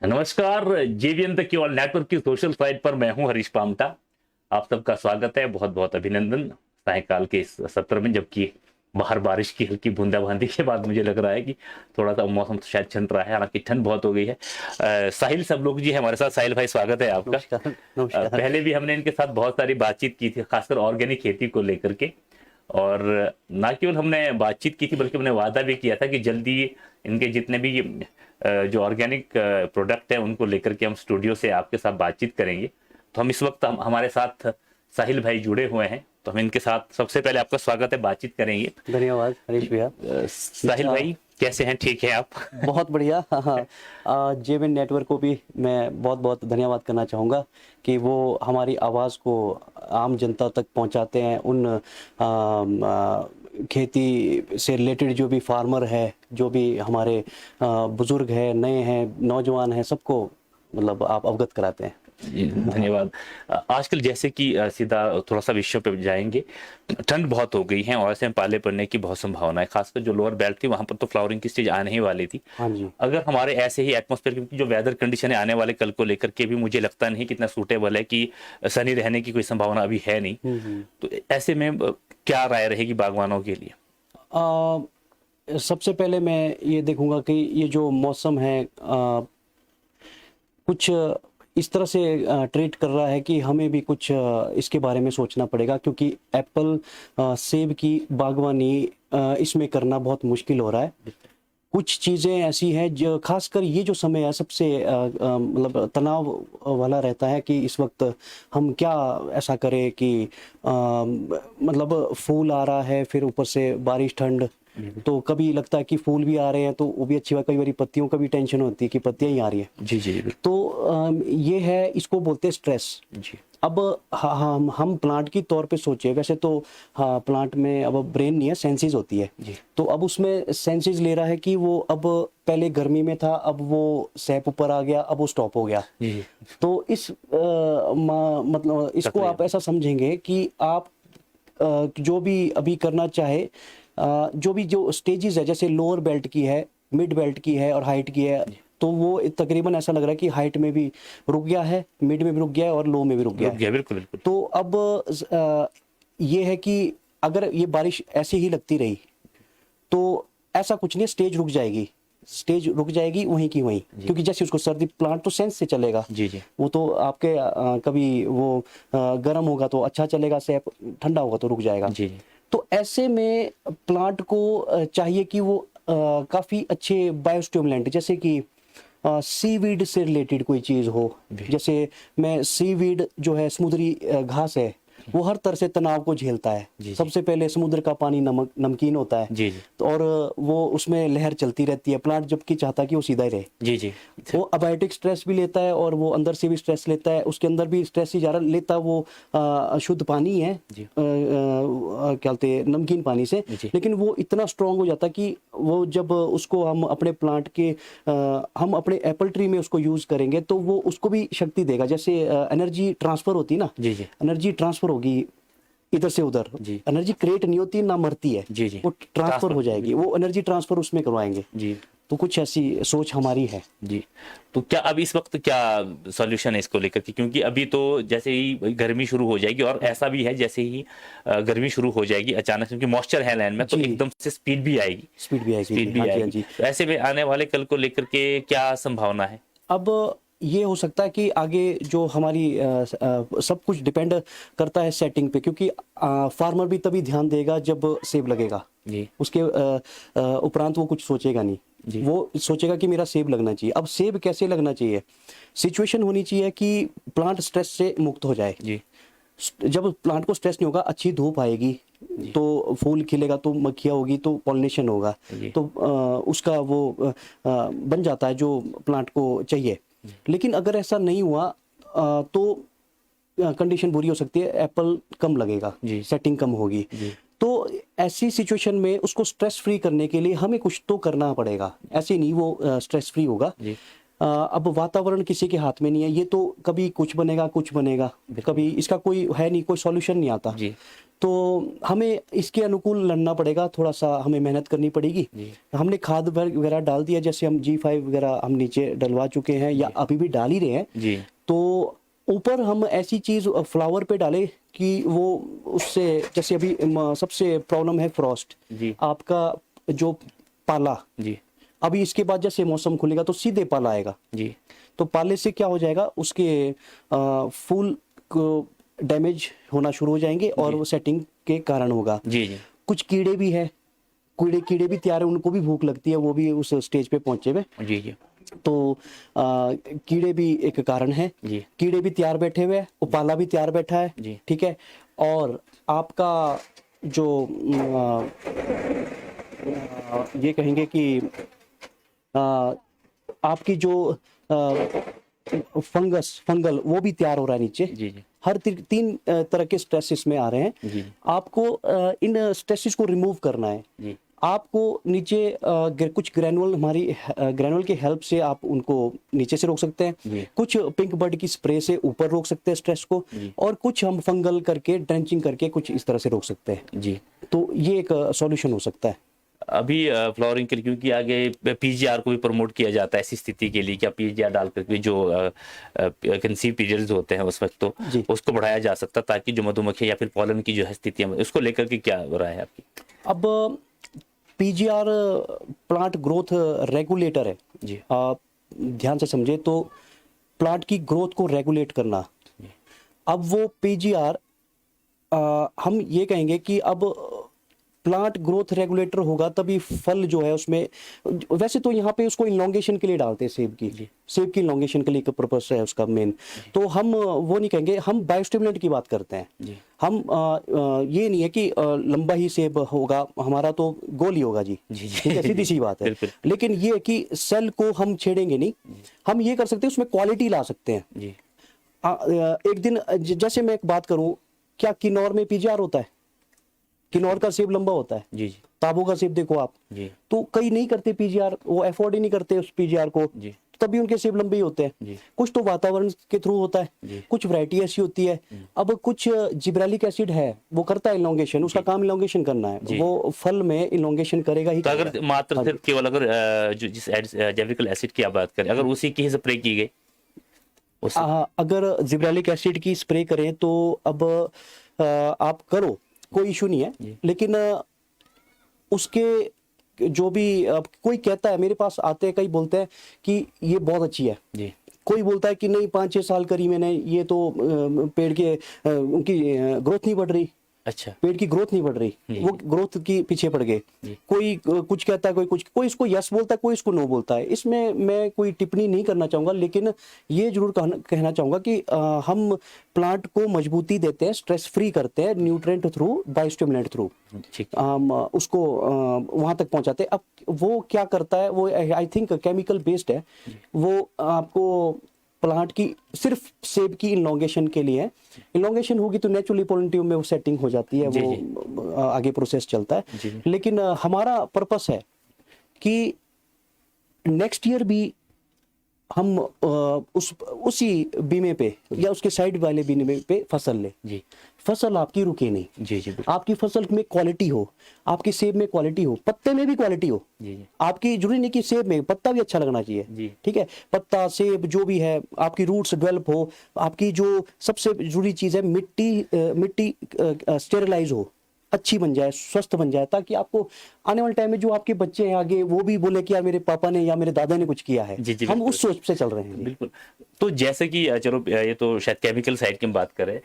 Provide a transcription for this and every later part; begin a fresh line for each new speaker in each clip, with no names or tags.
नमस्कार। जेवीएन तक की ऑल नेटवर्क की सोशल साइट पर मैं हूं हरीश पामटा। आप सबका स्वागत है, बहुत बहुत अभिनंदन सायंकाल के इस सत्र में। जबकि बाहर बारिश की हल्की बूंदाबांदी के बाद मुझे लग रहा है कि थोड़ा सा मौसम तो शायद ठंड रहा है, हालांकि ठंड बहुत हो गई है। साहिल सब लोग जी है हमारे साथ। साहिल भाई स्वागत है आपका।
नमस्कार। नमस्कार।
पहले भी हमने इनके साथ बहुत सारी बातचीत की थी, खासकर ऑर्गेनिक खेती को लेकर के। और ना केवल हमने बातचीत की थी बल्कि हमने वादा भी किया था कि जल्दी इनके जितने भी जो ऑर्गेनिक प्रोडक्ट है उनको लेकर के हम स्टूडियो से आपके साथ बातचीत करेंगे। तो हम इस वक्त हमारे साथ साहिल भाई जुड़े हुए हैं, तो हम इनके साथ सबसे पहले आपका स्वागत है, बातचीत करेंगे।
धन्यवाद हरीश भैया।
साहिल भाई कैसे हैं, ठीक है आप?
बहुत बढ़िया। हाँ, जेविन नेटवर्क को भी मैं बहुत बहुत धन्यवाद करना चाहूँगा कि वो हमारी आवाज़ को आम जनता तक पहुँचाते हैं। खेती से रिलेटेड जो भी फार्मर है, जो भी हमारे बुज़ुर्ग हैं, नए हैं, नौजवान हैं, सबको मतलब आप अवगत कराते हैं।
जी, धन्यवाद। आजकल जैसे कि सीधा थोड़ा सा विषय पे जाएंगे। ठंड बहुत हो गई है और ऐसे में पाले पड़ने की बहुत संभावना है, खासकर जो लोअर बेल्ट थी वहां पर तो फ्लावरिंग की स्टेज आने ही वाली थी।
हाँ जी।
अगर हमारे ऐसे ही एटमॉस्फेयर, क्योंकि जो वेदर कंडीशन है आने वाले कल को लेकर के भी मुझे लगता नहीं कितना सूटेबल है कि सनी रहने की कोई संभावना अभी है नहीं। तो ऐसे में क्या राय रहेगी बागवानों के लिए?
सबसे पहले मैं ये देखूंगा कि ये जो मौसम है कुछ इस तरह से ट्रीट कर रहा है कि हमें भी कुछ इसके बारे में सोचना पड़ेगा, क्योंकि एप्पल सेब की बागवानी इसमें करना बहुत मुश्किल हो रहा है। कुछ चीज़ें ऐसी हैं जो खासकर ये जो समय है सबसे मतलब तनाव वाला रहता है कि इस वक्त हम क्या ऐसा करें कि मतलब फूल आ रहा है, फिर ऊपर से बारिश ठंड, तो कभी लगता है कि फूल भी आ रहे हैं तो वो भी अच्छी बात, कई बार पत्तियों का भी टेंशन होती है कि पत्तियां ही आ रही है।
जी जी बिल्कुल।
तो ये है, इसको बोलते हैं स्ट्रेस।
जी
अब हम प्लांट की तौर पे सोचे, वैसे तो हाँ प्लांट में अब ब्रेन नहीं है, सेंसेस होती है।
जी
तो अब उसमें सेंसेस ले रहा है कि वो अब पहले गर्मी में था, अब वो सैप ऊपर आ गया, अब वो स्टॉप हो गया।
जी।
तो इस मतलब इसको आप
तकरीबन।
ऐसा समझेंगे कि आप जो भी अभी करना चाहे, जो भी जो स्टेजेस है, जैसे लोअर बेल्ट की है, मिड बेल्ट की है और हाइट की है, तो वो तकरीबन ऐसा लग रहा है कि हाइट में भी रुक गया है, मिड में भी रुक गया है और लो में भी रुक गया
रुक
है।
गया, बिल्कुल बिल्कुल।
तो अब ये है कि अगर ये बारिश ऐसे ही लगती रही तो ऐसा कुछ नहीं, स्टेज रुक जाएगी, स्टेज रुक जाएगी वहीं की वहीं, क्योंकि जैसे उसको सर्दी, प्लांट तो सेंस से चलेगा।
जी जी
वो तो आपके कभी वो गर्म होगा तो अच्छा चलेगा, से ठंडा होगा तो रुक जाएगा।
जी जी।
तो ऐसे में प्लांट को चाहिए कि वो काफ़ी अच्छे बायोस्टिमुलेंट, जैसे कि सीवीड से रिलेटेड कोई चीज़ हो। जैसे मैं सीवीड जो है, समुद्री घास है, वो हर तरह से तनाव को झेलता है।
जी।
सबसे पहले समुद्र का पानी नमकीन होता है।
जी जी
तो और वो उसमें लहर चलती रहती है, प्लांट जबकि चाहता है कि वो सीधा ही रहे।
जी जी।
वो अबायोटिक स्ट्रेस भी लेता है और वो अंदर से भी स्ट्रेस लेता है, उसके अंदर भी स्ट्रेस ही ज़्यादा लेता है। वो शुद्ध पानी है,
जी।
क्या बोलते हैं, नमकीन पानी से।
जी।
लेकिन वो इतना स्ट्रांग हो जाता है कि वो जब उसको हम अपने प्लांट के हम अपने एप्पल ट्री में उसको यूज़ करेंगे तो वो उसको भी शक्ति देगा। जैसे एनर्जी ट्रांसफ़र होती है ना,
जी जी
एनर्जी ट्रांसफ़र होगी इधर से उधर,
जी
एनर्जी क्रिएट नहीं होती ना मरती है,
जी जी।
वो ट्रांसफ़र हो जाएगी, वो एनर्जी ट्रांसफ़र उसमें करवाएंगे।
जी
तो कुछ ऐसी सोच हमारी है।
जी। तो क्या अब इस वक्त क्या सॉल्यूशन है इसको लेकर के? क्योंकि अभी तो जैसे ही गर्मी शुरू हो जाएगी, और ऐसा भी है जैसे ही गर्मी शुरू हो जाएगी अचानक से, क्योंकि मॉइस्चर है लैंड में, तो
जी,
एकदम से स्पीड भी आएगी।
स्पीड भी आएगी।
स्पीड भी
हाँ जी, हाँ
आएगी।
जी।
तो ऐसे में आने वाले कल को लेकर के क्या संभावना है?
अब ये हो सकता है कि आगे जो हमारी सब कुछ डिपेंड करता है सेटिंग पे, क्योंकि फार्मर भी तभी ध्यान देगा जब सेब लगेगा।
जी
उसके उपरांत वो कुछ सोचेगा नहीं।
जी
वो सोचेगा कि मेरा सेब लगना चाहिए। अब सेब कैसे लगना चाहिए? सिचुएशन होनी चाहिए कि प्लांट स्ट्रेस से मुक्त हो जाए।
जी
जब प्लांट को स्ट्रेस नहीं होगा, अच्छी धूप आएगी तो फूल खिलेगा, तो मक्खियाँ होगी तो पॉलिनेशन होगा,
जी
तो उसका वो बन जाता है जो प्लांट को चाहिए। लेकिन अगर ऐसा नहीं हुआ तो कंडीशन बुरी हो सकती है, एप्पल कम लगेगा,
जी
सेटिंग कम होगी।
जी
तो ऐसी सिचुएशन में उसको स्ट्रेस फ्री करने के लिए हमें कुछ तो करना पड़ेगा, ऐसे नहीं वो स्ट्रेस फ्री होगा।
जी
अब वातावरण किसी के हाथ में नहीं है, ये तो कभी कुछ बनेगा कुछ बनेगा, कभी इसका कोई है नहीं, कोई सॉल्यूशन नहीं आता।
जी
तो हमें इसके अनुकूल लड़ना पड़ेगा, थोड़ा सा हमें मेहनत करनी पड़ेगी। हमने खाद वगैरह डाल दिया, जैसे हम G5 वगैरह हम नीचे डलवा चुके हैं या अभी भी डाल ही रहे हैं।
जी
तो ऊपर हम ऐसी चीज फ्लावर पे डालें कि वो उससे, जैसे अभी सबसे प्रॉब्लम है फ्रॉस्ट,
जी
आपका जो पाला,
जी
अभी इसके बाद जैसे मौसम खुलेगा तो सीधे पाला आएगा।
जी
तो पाले से क्या हो जाएगा, उसके फूल को डैमेज होना शुरू हो जाएंगे और वो सेटिंग के कारण होगा।
जी जी
कुछ कीड़े भी है, कीड़े भी तैयार है, उनको भी भूख लगती है, वो भी उस स्टेज पे पहुंचे हुए।
जी जी
तो कीड़े भी एक कारण है।
जी
कीड़े भी तैयार बैठे हुए हैं, उपाला भी तैयार बैठा है।
जी
ठीक है। और आपका जो ये कहेंगे कि आपकी जो फंगल वो भी तैयार हो रहा है नीचे।
जी जी
हर तीन तरह के स्ट्रेसेस में आ रहे हैं।
जी
आपको इन स्ट्रेसेस को रिमूव करना है।
जी
आपको नीचे कुछ ग्रैनुअल, हमारी ग्रैनुअल की हेल्प से आप उनको नीचे से रोक सकते हैं।
जी
कुछ पिंक बर्ड की स्प्रे से ऊपर रोक सकते हैं स्ट्रेस को,
जी
और कुछ हम फंगल करके ड्रेंचिंग करके कुछ इस तरह से रोक सकते हैं।
जी।
तो ये एक सॉल्यूशन हो सकता है।
अभी फ्लावरिंग के लिए, क्योंकि आगे पीजीआर को भी प्रमोट किया जाता है ऐसी स्थिति के लिए, क्या पीजीआर डाल करके जो कंसीव पीरियड्स होते हैं उस वक्त, तो
जी।
उसको बढ़ाया जा सकता, ताकि जो मधुमक्खी या फिर पॉलन की जो है स्थितियां, उसको लेकर के क्या राय है आपकी?
अब पीजीआर प्लांट ग्रोथ रेगुलेटर है।
जी
आप ध्यान से समझे तो प्लांट की ग्रोथ को रेगुलेट करना। अब वो पीजीआर हम ये कहेंगे कि अब प्लांट ग्रोथ रेगुलेटर होगा तभी फल जो है उसमें, वैसे तो यहाँ पे उसको इलॉन्गेशन के लिए डालते हैं, सेब की इलॉन्गेशन के लिए एक पर्पस है उसका मेन। तो हम वो नहीं कहेंगे, हम बायोस्टिमुलेंट की बात करते हैं।
जी
हम ये नहीं है कि लंबा ही सेब होगा, हमारा तो गोल ही होगा जी।
जी जी।
ठीक है, सीधी सी बात है।
बिल्कुल।
लेकिन ये है कि सेल को हम छेड़ेंगे नहीं, हम ये कर सकते हैं, उसमें क्वालिटी ला सकते हैं।
जी
एक दिन जैसे मैं एक बात करूं, क्या किन्नौर में पीजीआर होता है? किन्नौर का सेब लंबा होता है।
जी जी
ताबो का सेब देखो आप,
जी
तो कई नहीं करते पीजीआर, वो अफोर्ड ही नहीं करते उस पीजीआर को,
जी
तभी उनके सेब लंबे ही होते हैं।
जी
कुछ तो वातावरण के थ्रू होता है,
जी
कुछ वैरायटी ऐसी होती है। अब कुछ जिब्रेलिक एसिड है, वो करता है इलॉन्गेशन, उसका काम इलॉन्गेशन करना है,
जी।
वो फल में इलॉन्गेशन करेगा ही
तो अगर
करेगा।
मात्र सिर्फ केवल अगर जो जिस जैविकल एसिड की आप बात करें, अगर उसी की ही स्प्रे की गई उस,
अगर जिब्रेलिक एसिड की स्प्रे करें तो अब आप करो, कोई इशू नहीं है।
जी।
लेकिन उसके जो भी कोई कहता है, मेरे पास आते हैं कई, बोलते हैं कि ये बहुत अच्छी है।
जी
कोई बोलता है कि नहीं 5-6 साल करी मैंने, ये तो पेड़ के उनकी ग्रोथ नहीं बढ़ रही,
अच्छा
पेड़ की ग्रोथ नहीं बढ़ रही, वो ग्रोथ की पीछे पड़ गए।
जी।
कोई कुछ कहता है, कोई इसको यस बोलता है, कोई इसको नो बोलता है। इसमें मैं कोई टिप्पणी नहीं करना चाहूंगा, लेकिन ये जरूर कहना चाहूंगा कि हम प्लांट को मजबूती देते हैं, स्ट्रेस फ्री करते हैं, न्यूट्रिएंट थ्रू, बायोस्टिमुलेंट थ्रू
ठीक
हम उसको वहां तक पहुंचाते हैं। अब वो क्या करता है, वो आई थिंक केमिकल बेस्ड है। वो आपको प्लांट की सिर्फ सेब की इलॉन्गेशन के लिए है। इलॉन्गेशन होगी तो नेचुरली पोलन ट्यूब में वो सेटिंग हो जाती है,
जी,
वो आगे प्रोसेस चलता है।
जी।
लेकिन हमारा पर्पस है कि नेक्स्ट ईयर भी हम उसी बीमे पे या उसके साइड वाले बीमे पे फसल ले,
जी
फसल आपकी रुके नहीं।
जी जी बिल्कुल।
आपकी फसल में क्वालिटी हो, आपके सेब में क्वालिटी हो, पत्ते में भी क्वालिटी हो।
जी जी
आपकी जरूरी नहीं कि सेब में, पत्ता भी अच्छा लगना चाहिए।
जी।
ठीक है, पत्ता सेब जो भी है, आपकी रूट्स डेवलप हो, आपकी जो सबसे जरूरी चीज है मिट्टी स्टेरलाइज हो, अच्छी बन जाए, स्वस्थ बन जाए, ताकि आपको आने वाले टाइम में जो आपके बच्चे हैं आगे, वो भी बोले कि यार मेरे पापा ने या मेरे दादा ने कुछ किया है।
जी, जी,
हम
बिल्कुल।
उस सोच से चल रहे हैं।
बिल्कुल। तो जैसे कि चलो ये तो शायद केमिकल साइड की हम बात करें,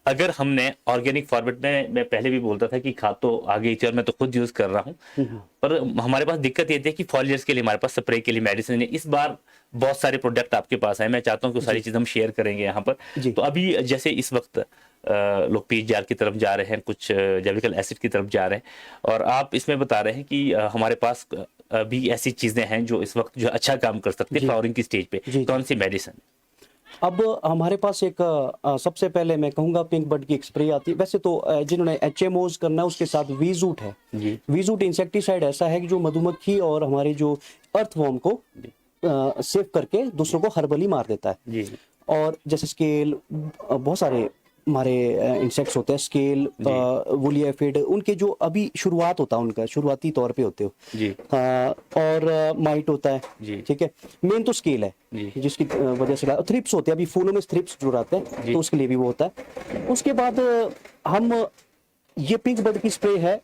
अगर हमने ऑर्गेनिक फॉर्मेट में, मैं पहले भी बोलता था कि खाद तो आगे चल, मैं तो खुद यूज कर रहा हूँ, पर हमारे पास दिक्कत ये थी कि फॉलियर्स के लिए हमारे पास स्प्रे के लिए मेडिसिन है। इस बार बहुत सारे प्रोडक्ट आपके पास आए, मैं चाहता हूँ कि सारी चीज हम शेयर करेंगे यहाँ पर।
जी।
तो अभी जैसे इस वक्त लोग पीजीआर की तरफ जा रहे हैं, कुछ जैविकल एसिड की तरफ जा रहे हैं, और आप इसमें बता रहे हैं कि हमारे पास भी ऐसी चीजें हैं जो इस वक्त जो अच्छा काम कर सकती है
जी।
फ्लावरिंग की स्टेज पे।
जी।
कौन सी मेडिसिन?
अब हमारे पास एक सबसे पहले मैं कहूंगा पिंक बर्ड की एक स्प्रे आती है। वैसे तो जिन्होंने HMOs करना है उसके साथ वीजूट है।
जी
वीजूट इंसेक्टिसाइड ऐसा है कि जो मधुमक्खी और हमारे जो अर्थवॉर्म को सेव करके दूसरों को हर्बली मार देता है।
जी
और जैसे स्केल, बहुत सारे हमारे इंसेक्ट्स होते हैं, स्केल, वुली एफिड, उनके जो अभी शुरुआत होता है, उनका शुरुआती तौर पे होते हो
जी
और माइट होता है,
जी
ठीक है। मेन तो स्केल है
जी
जिसकी वजह से थ्रिप्स होते हैं, अभी फूलों में थ्रिप्स जो रहते हैं
जी।
तो उसके लिए भी वो होता है। उसके बाद हम ये पिंक बर्ड की स्प्रे है,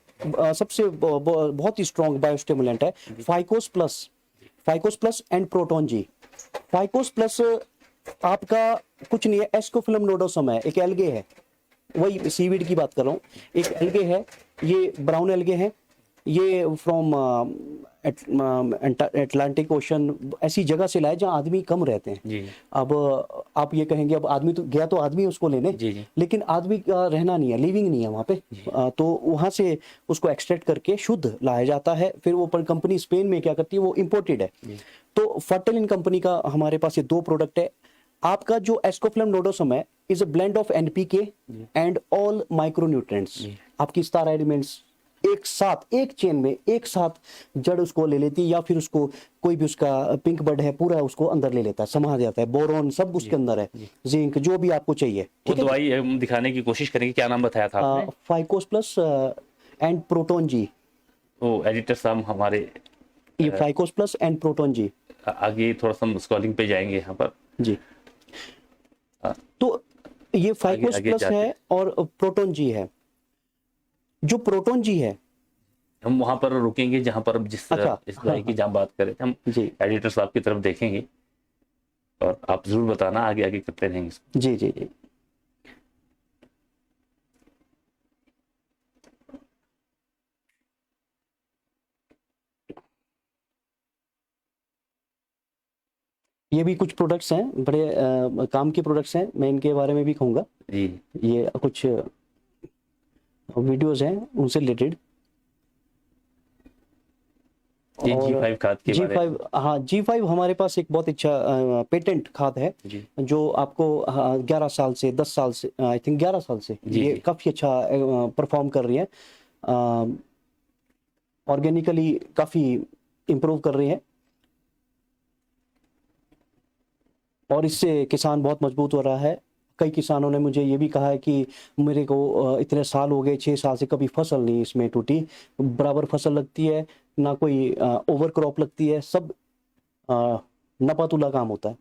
सबसे बहुत ही स्ट्रॉन्ग बायोस्टिमुलेंट है, फाइकोस प्लस एंड प्रोटोन जी। फाइकोस प्लस आपका कुछ नहीं है, एस्कोफिलम नोडोसम है, एक एल्गे है, वही सीवीड की बात कर रहा हूँ, एक एल्गे है, ये ब्राउन एल्गे है, ये फ्रॉम अटलांटिक ओशन, ऐसी जगह से लाए जहाँ आदमी कम रहते हैं।
जी
अब आप ये कहेंगे अब आदमी तो गया, तो आदमी उसको लेने,
जी जी
लेकिन आदमी का रहना नहीं है, लिविंग नहीं है वहाँ पे, तो वहाँ से उसको एक्सट्रैक्ट करके शुद्ध लाया जाता है। फिर वो पर कंपनी स्पेन में क्या करती है, वो इम्पोर्टेड है। तो फर्टिलिन कंपनी का हमारे पास ये 2 प्रोडक्ट है। आपका जो एस्कोफ्लम नोडोसम है is a blend of NPK and all micronutrients. आपकी स्टार एलिमेंट्स एक साथ, एक चेन में एक साथ जड़ उसको ले लेती है, या फिर उसको कोई भी उसका पिंक बर्ड है पूरा उसको अंदर ले लेता है, समा जाता है, बोरोन सब उसके अंदर है, जिंक जो भी आपको चाहिए।
वो दवाई हम दिखाने की कोशिश करेंगे, क्या नाम बताया था आपने?
फाइकोस प्लस एंड प्रोटोन जी।
वो एडिटर साहब हमारे
ये फाइकोस प्लस एंड प्रोटोन जी।
आगे थोड़ा सा हम स्क्रॉलिंग पे जाएंगे यहाँ पर
जी। तो ये फाइकोस
आगे
प्लस
जाते
है और प्रोटोन जी है। जो प्रोटोन जी है,
हम वहां पर रुकेंगे जहां पर जिस
अच्छा,
इस दवाई की जहां बात करें थे, हम
जी
एडिटर साहब की तरफ देखेंगे और आप जरूर बताना, आगे आगे करते रहेंगे इसको।
जी जी जी। ये भी कुछ प्रोडक्ट्स हैं, बड़े काम के प्रोडक्ट्स हैं, मैं इनके बारे में भी कहूँगा।
जी
ये कुछ वीडियोस हैं उनसे रिलेटेड।
जी G5 खाद के बारे में।
G5, हाँ G5 हमारे पास एक बहुत अच्छा पेटेंट खाद है,
जी
जो आपको 11 साल से 10 साल से, आई थिंक 11 साल से
जी,
ये
जी।
काफ़ी अच्छा परफॉर्म कर रही है, ऑर्गेनिकली काफ़ी इम्प्रूव कर रही है, और इससे किसान बहुत मजबूत हो रहा है। कई किसानों ने मुझे ये भी कहा है कि मेरे को इतने साल हो गए, 6 साल से कभी फसल नहीं इसमें टूटी, बराबर फसल लगती है, ना कोई ओवर क्रॉप लगती है, सब नपातुला काम होता है,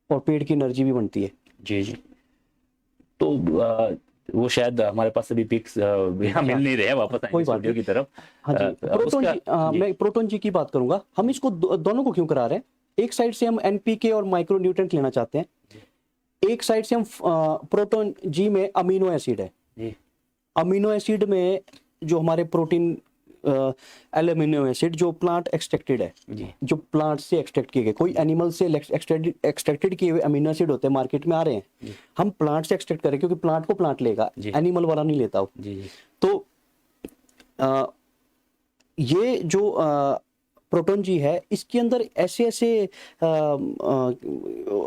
और पेड़ की एनर्जी भी बनती है।
जी जी। तो वो शायद हमारे पास अभी पिक्स यहाँ मिल नहीं रहे हैं, वापस आएंगे
कोई बात
स्टूडियो की तरफ।
हाँ जी, प्रोटोन जी, मैं प्रोटोन जी की बात करूंगा। हम इसको दोनों को क्यों करा रहे हैं? एक साइड से हम एनपीके और माइक्रोन्यूट्रिएंट लेना चाहते हैं, एक साइड से हम प्रोटोन जी में अमीनो एसिड है।
जी
अमीनो एसिड में जो हमारे प्रोटीन एमिनो एसिड जो प्लांट एक्सट्रैक्टेड है,
जी
जो प्लांट से एक्सट्रैक्ट किए गए, कोई एनिमल से एक्सट्रैक्टेड किए हुए अमीनो एसिड होते हैं, मार्केट में आ रहे हैं, हम प्लांट से एक्सट्रैक्ट करें, क्योंकि प्लांट को प्लांट लेगा, एनिमल वाला नहीं लेता वो।
जी जी
तो ये जो प्रोटोन जी है, इसके अंदर ऐसे ऐसे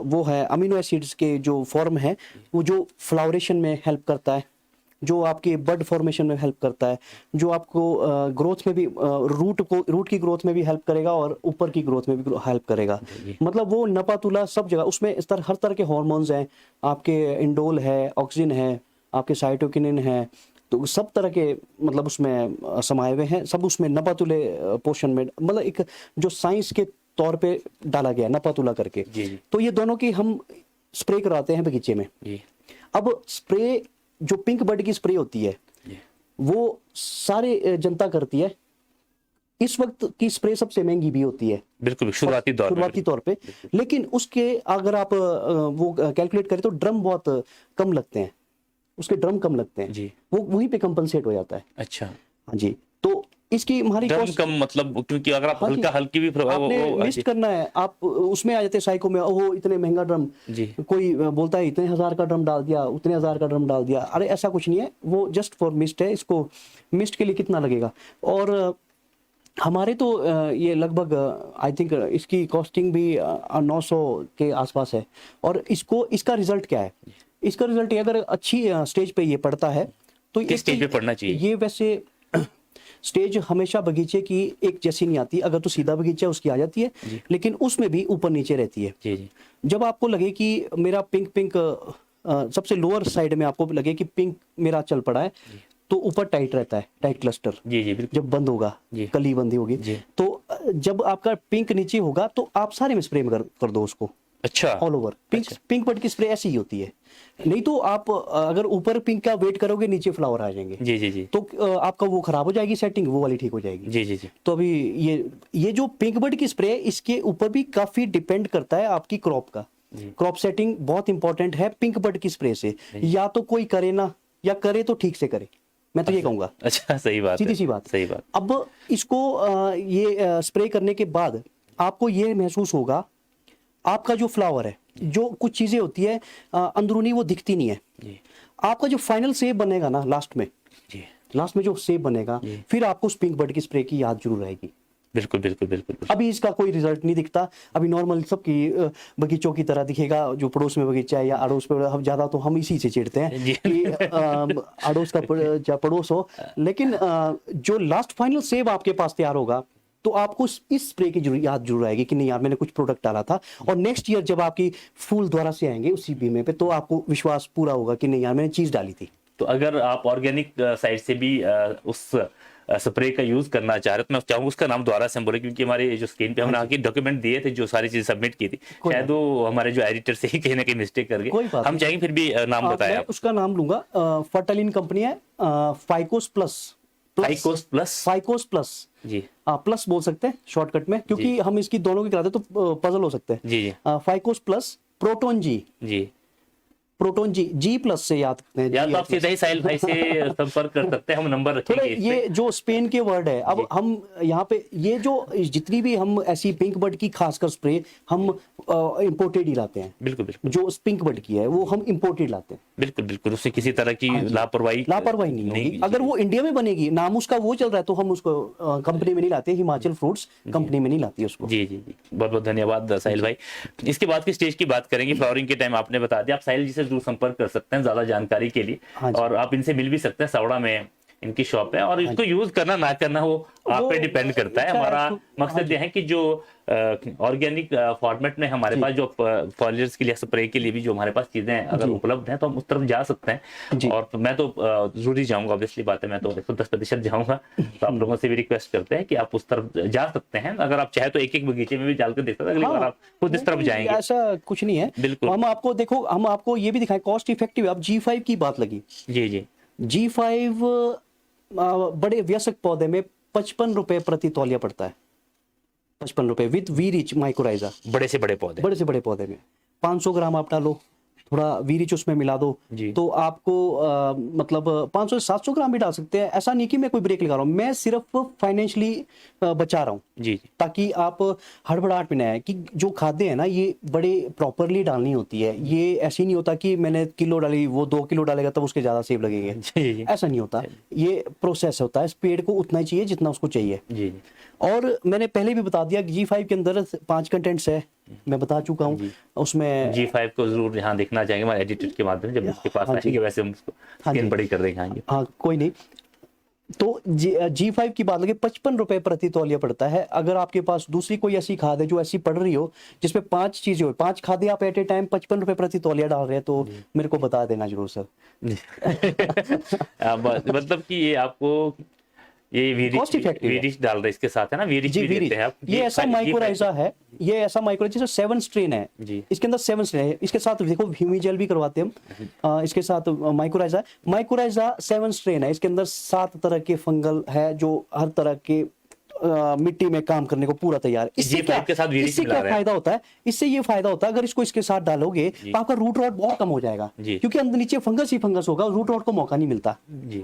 वो है अमीनो एसिड्स के जो फॉर्म है, वो जो फ्लावरेशन में हेल्प करता है, जो आपके बड फॉर्मेशन में हेल्प करता है, जो आपको ग्रोथ में भी रूट की ग्रोथ में भी हेल्प करेगा, और ऊपर की ग्रोथ में भी हेल्प करेगा। मतलब वो नपातुला सब जगह, उसमें इस तरह हर तरह के हार्मोन्स हैं, आपके इंडोल है, ऑक्सिन है, आपके साइटोकिनिन है, तो सब तरह के मतलब उसमें समाये हुए हैं, सब उसमें नपातुले पोषण में, मतलब एक जो साइंस के तौर पे डाला गया नपातुला करके।
जी
तो ये दोनों की हम स्प्रे कराते हैं बगीचे में।
जी
अब स्प्रे जो पिंक बर्ड की स्प्रे होती है, वो सारे जनता करती है, इस वक्त की स्प्रे सबसे महंगी भी होती है,
बिल्कुल शुरुआती
तौर पे, लेकिन उसके अगर आप वो कैलकुलेट करें तो ड्रम बहुत कम लगते हैं, उसके ड्रम कम लगते हैं
जी।
वो वहीं पे कंपनसेट हो जाता है।
अच्छा,
हाँ जी, तो इसकी हमारी
ड्रम
कॉस्ट
कम मतलब, क्योंकि अगर आप
हाँ जी,
हल्की भी
आपने लिस्ट करना है, आप उसमें आ जाते हैं साइको में, ओहो इतने महंगा ड्रम,
जी
कोई बोलता है इतने हजार का ड्रम डाल दिया, उतने हजार का ड्रम डाल दिया, अरे ऐसा कुछ नहीं है, वो जस्ट फॉर मिस्ट है, इसको मिस्ट के लिए कितना लगेगा। और हमारे तो ये लगभग आई थिंक इसकी कॉस्टिंग भी 900 के आसपास है। और इसका रिजल्ट क्या है? इसका रिजल्ट ये, अगर अच्छी स्टेज पे ये पड़ता है तो
किस स्टेज पे पड़ना चाहिए?
ये वैसे स्टेज हमेशा बगीचे की एक जैसी नहीं आती, अगर तो सीधा बगीचा उसकी आ जाती है, लेकिन उसमें भी ऊपर नीचे रहती है।
जी जी
जब आपको लगे कि मेरा पिंक सबसे लोअर साइड में आपको लगे कि पिंक मेरा चल पड़ा है, तो ऊपर टाइट रहता है, टाइट क्लस्टर।
जी जी बिल्कुल।
जब बंद होगा,
जी।
कली बंदी होगी,
जी।
तो जब आपका पिंक नीचे होगा तो आप सारे में स्प्रे कर दो उसको,
अच्छा।
All over. पिंक
अच्छा।
पिंक बड की स्प्रे ऐसी ही होती है। नहीं तो आप अगर ऊपर पिंक का वेट करोगे, नीचे फ्लावर आ जाएंगे,
जी जी जी
तो आपका वो खराब हो जाएगी सेटिंग, वो वाली ठीक हो जाएगी।
जी जी जी
तो अभी ये जो पिंक बड की स्प्रे है, इसके ऊपर भी काफी डिपेंड करता है आपकी क्रॉप का। क्रॉप सेटिंग बहुत इंपॉर्टेंट है पिंक बड की स्प्रे से। या तो कोई करे ना, या करे तो ठीक से करे, मैं तो ये कहूंगा।
अच्छा, सही बात
सीधी
है,
सी बात।
सही बात।
अब इसको ये स्प्रे करने के बाद आपको ये महसूस होगा, आपका जो फ्लावर है, जो कुछ चीजें होती है अंदरूनी वो दिखती नहीं है,
जी
आपका जो फाइनल सेब बनेगा ना लास्ट में,
जी
लास्ट में जो सेब बनेगा, फिर आपको उस पिंक बड की स्प्रे की याद जरूर आएगी।
बिल्कुल बिल्कुल बिल्कुल बिल्कुल।
अभी इसका कोई रिजल्ट नहीं दिखता। अभी नॉर्मल सबकी बगीचों की तरह दिखेगा, जो पड़ोस में बगीचा है या अड़ोस पे, हम ज्यादा तो हम इसी से चिढ़ते हैं
जी।
कि अड़ोस का या पड़ोस हो, लेकिन जो लास्ट फाइनल सेब आपके पास तैयार होगा, तो आपको इस स्प्रे की याद जरूर आएगी कि नहीं यार, मैंने कुछ प्रोडक्ट डाला था। और नेक्स्ट ईयर जब आपकी फूल दोबारा से आएंगे उसी बीमे पे, तो आपको विश्वास पूरा होगा कि नहीं यार, मैंने चीज डाली थी।
तो अगर आप ऑर्गेनिक साइड से भी उस स्प्रे का यूज करना चाह रहे हो, तो मैं चाहूंगा उसका नाम दोबारा से हम बोले, क्योंकि हमारे जो स्क्रीन पे हमने आगे डॉक्यूमेंट दिए थे, जो सारी चीजें सबमिट की थी, शायद वो हमारे जो एडिटर से ही कहीं ना कहीं मिस्टेक कर
कोई
गए।
बात
हम
नहीं।
चाहेंगे फिर भी नाम बताएं आप।
उसका नाम लूंगा, फर्टालिन कंपनी है, फाइकोस प्लस।
फाइकोस प्लस।
फाइकोस प्लस
जी
प्लस बोल सकते हैं शॉर्टकट में, क्योंकि हम इसकी दोनों की कराते तो पजल हो सकते हैं।
जी जी
फाइकोस प्लस प्रोटोन जी,
जी।
प्रोटोन जी, जी प्लस से याद करते हैं।
या
जी
तो आप सीधा ही साहिल भाई से संपर्क कर सकते हैं, हम नंबर
थोड़ा
रखेंगे इस पे।
ये जो स्पेन के वर्ड है, अब हम यहाँ पे ये जो जितनी भी हम ऐसी पिंक बड की खासकर स्प्रे हम इंपोर्टेड ही लाते हैं।
बिल्कुल बिल्कुल
जो पिंक बड की है वो हम इंपोर्टेड लाते हैं।
बिल्कुल बिल्कुल, उससे किसी तरह की लापरवाही
नहीं होगी। अगर वो इंडिया में बनेगी, नाम उसका वो चल रहा है, तो हम उसको कंपनी में नहीं लाते। हिमाचल फ्रूट्स कंपनी में नहीं लाती उसको।
जी जी जी, बहुत बहुत धन्यवाद साहिल भाई। इसके बाद की स्टेज की बात करेंगे, फ्लावरिंग के टाइम आपने बता दिया। आप साहिल जी से जरूर संपर्क कर सकते हैं ज्यादा जानकारी के लिए, और आप इनसे मिल भी सकते हैं। सौड़ा में इनकी शॉप है, और इसको यूज करना ना करना वो आप पे डिपेंड करता है। हमारा मकसद यह है कि जो ऑर्गेनिक फॉर्मेट में हमारे पास जो फॉलियर्स के लिए, स्प्रे के लिए भी जो हमारे पास चीजें अगर उपलब्ध हैं, तो हम उस तरफ जा सकते हैं। और मैं तो जरूर ही जाऊंगा, ऑब्वियसली बात है, मैं तो 110% जाऊंगा। तो आप लोगों से भी रिक्वेस्ट करते हैं कि आप उस तरफ जा सकते हैं। अगर आप चाहे तो एक एक बगीचे में भी डाल कर देख सकते हैं, अगली बार आप खुद इस तरफ जाएंगे।
ऐसा कुछ नहीं है,
बिल्कुल।
हम आपको देखो, हम आपको ये भी दिखाएं कॉस्ट इफेक्टिव। अब G5 की बात लगी।
जी जी।
G5 बड़े वयस्क पौधे में 55 रुपए प्रति तौलिया पड़ता है। 55 रुपए विद वी रिच माइक्रोराइजा।
बड़े से बड़े पौधे
में 500 ग्राम आप डालो, थोड़ा वी रिच उसमें मिला दो, तो आपको मतलब 500 से 700 ग्राम भी डाल सकते हैं। ऐसा नहीं कि मैं कोई ब्रेक लगा रहा हूँ, मैं सिर्फ फाइनेंशियली बचा रहा हूँ
जी,
ताकि आप हड़बड़ाहट में ना आए कि जो खाद्य है ना, ये बड़े प्रॉपरली डालनी होती है। ये ऐसी नहीं होता कि मैंने किलो डाली, वो 2 किलो डालेगा तब उसके ज्यादा सेब लगेंगे, ऐसा नहीं होता। ये प्रोसेस होता है। पेड़ को उतना ही चाहिए जितना उसको चाहिए।
जी।
और मैंने पहले भी बता दिया कि G5 के अंदर 5 कंटेंट्स है, मैं बता चुका हूँ उसमें।
G5 को जरूर यहाँ देखना चाहेंगे हमारे एडिटर के माध्यम से, जब उसके पास आएंगे वैसे हम उसको स्क्रीन बड़ी कर देंगे।
हाँ कोई नहीं। तो G5 की बात लगे 55 रुपए प्रति तौलिया पड़ता है। अगर आपके पास दूसरी कोई ऐसी खाद है जो ऐसी पड़ रही हो, जिसमें 5 चीजें हो, 5 खादें आप एट ए टाइम 55 रुपए प्रति तौलिया डाल रहे हैं, तो मेरे को बता देना जरूर सर।
मतलब कि ये आपको ये वीरिच डाल रहे इसके साथ है ना, वीरिच भी देते हैं आप।
ये ऐसा माइक्रोराइजा है, ये ऐसा माइक्रोराइजा 7 स्ट्रेन है
जी।
इसके अंदर 7 स्ट्रेन है। इसके साथ देखो ह्यूमिजेल भी करवाते हैं हम, इसके साथ माइक्रोराइजा 7 स्ट्रेन है। इसके अंदर 7 तरह के फंगल है जो हर तरह के मिट्टी में काम करने को पूरा तैयार। इससे क्या फायदा होता है? इससे ये फायदा होता है, अगर इसको इसके साथ डालोगे तो आपका रूट रॉट बहुत कम हो जाएगा, क्योंकि अंदर नीचे फंगस ही फंगस होगा, रूट रॉट को मौका नहीं मिलता,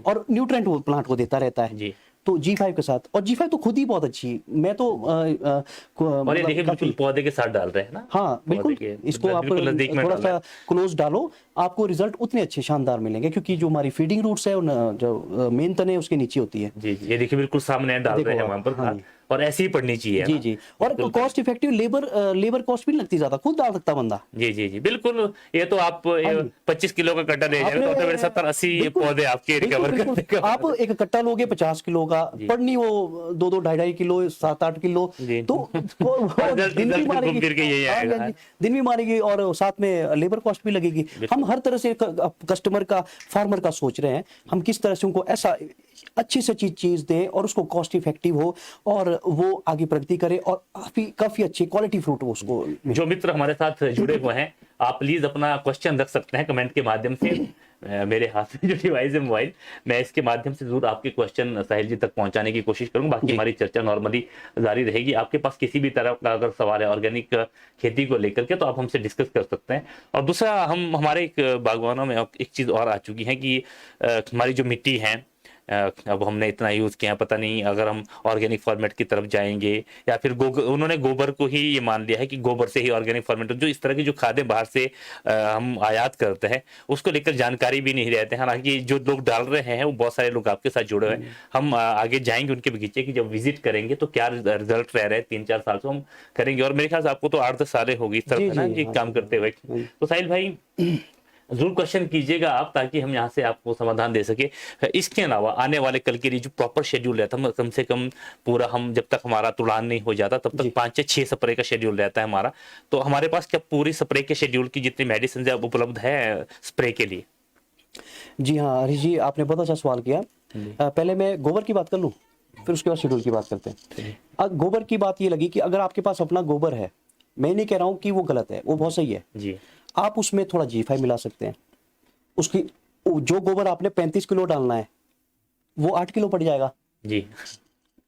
और न्यूट्रेंट वो प्लांट को देता रहता है। तो G5 के साथ, और G5 तो खुद ही बहुत अच्छी, मैं तो
और ये देखिए बिल्कुल पौधे के साथ डाल रहे हैं ना।
हाँ बिल्कुल, इसको आप थोड़ा सा क्लोज डालो, आपको रिजल्ट उतने अच्छे शानदार मिलेंगे, क्योंकि जो हमारी फीडिंग रूट्स है, जो मेन तने उसके नीचे होती है।
जी, ये देखिए बिल्कुल सामने डाल रहे हैं वहां पर। और ऐसी ही पड़नी चाहिए, है
जी
ना?
जी। और कॉस्ट इफेक्टिव लेबर कॉस्ट भी नहीं लगती ज्यादा, खुद डाल सकता बंदा।
जी जी जी, बिल्कुल। ये तो आप
हाँ जी।
25 किलो का कट्टा ले जाएंगे तो मेरे 70-80
बिल्कुल
पौधे आपके
बिल्कुल
रिकवर
बिल्कुल।
करने का।
आप एक कट्टा लोगे 50 किलो का,
जी
पड़नी वो 2-2 2.5 किलो 7-8 किलो,
जी।
तो वो
रिजल्ट
दिन भी
रिजल्ट भी घूम
मारेगी।
फिर के यही
हाँ जी,
आएगा।
हाँ जी, दिन भी मारेगी और साथ में लेबर कॉस्ट भी लगेगी। हम हर तरह से कस्टमर का, फार्मर का सोच रहे हैं, हम किस तरह से उनको ऐसा अच्छी से अच्छी चीज दें और उसको कॉस्ट इफेक्टिव हो और वो आगे प्रगति करे और काफी काफी अच्छी क्वालिटी फ्रूट हो उसको मिले।
जो मित्र हमारे साथ जुड़े हुए हैं, आप प्लीज अपना क्वेश्चन रख सकते हैं कमेंट के माध्यम से। मेरे हाथ में जो डिवाइस है मोबाइल, मैं इसके माध्यम से जरूर आपके क्वेश्चन साहिल जी तक पहुंचाने की कोशिश करूंगा। बाकी हमारी चर्चा नॉर्मली जारी रहेगी। आपके पास किसी भी तरह का अगर सवाल है ऑर्गेनिक खेती को लेकर के, तो आप हमसे डिस्कस कर सकते हैं। और दूसरा, हम हमारे एक बागवानों में एक चीज और आ चुकी है कि हमारी जो मिट्टी है, अब हमने इतना यूज किया, पता नहीं अगर हम ऑर्गेनिक फॉर्मेट की तरफ जाएंगे या फिर उन्होंने गोबर को ही ये मान लिया है कि गोबर से ही ऑर्गेनिक फॉर्मेट, जो इस तरह की जो खादें बाहर से हम आयात करते हैं उसको लेकर जानकारी भी नहीं रहते हैं। हालांकि जो लोग डाल रहे हैं वो बहुत सारे लोग आपके साथ जुड़े हुए हैं। हम आगे जाएंगे उनके बगीचे की, जब विजिट करेंगे तो क्या रिजल्ट रह रहे हैं 3-4 साल से हम करेंगे। और मेरे ख्याल से आपको तो 8-10 साल होगी इस तरफ
जी
है ना
जी,
जी
हाँ
काम करते हुए। तो साहिल भाई जरूर क्वेश्चन कीजिएगा आप, ताकि हम यहाँ से आपको समाधान दे सके। इसके अलावा आने वाले कल के लिए जो प्रॉपर शेड्यूल रहता है, कम से कम पूरा, हम जब तक हमारा तुड़ान नहीं हो जाता तब तक 5 से 6 स्प्रे का शेड्यूल रहता है हमारा। तो हमारे पास क्या पूरी स्प्रे के शेड्यूल की जितनी मेडिसिन है उपलब्ध है स्प्रे के लिए?
जी हाँ हरीश जी, आपने बहुत अच्छा सवाल किया। पहले मैं गोबर की बात कर लूँ, फिर उसके बाद शेड्यूल की बात करते हैं। अब गोबर की बात ये लगी कि अगर आपके पास अपना गोबर है, मैं नहीं कह रहा हूँ कि वो गलत है, वो बहुत सही है
जी।
आप उसमें थोड़ा G5 मिला सकते हैं। उसकी जो गोबर आपने 35 किलो डालना है वो 8 किलो पड़ जाएगा,
जी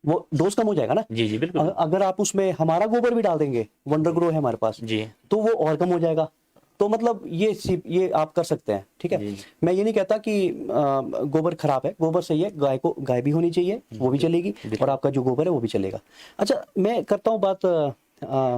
वो डोज कम हो जाएगा ना।
जी जी बिल्कुल।
अगर आप उसमें हमारा गोबर भी डाल देंगे, वंडर ग्रो है हमारे पास,
जी
तो वो और कम हो जाएगा। तो मतलब ये आप कर सकते हैं, ठीक है।
जी।
मैं ये नहीं कहता कि गोबर खराब है, गोबर सही है, गाय भी होनी चाहिए, वो भी चलेगी, और आपका जो गोबर है वो भी चलेगा। अच्छा, मैं करता हूँ बात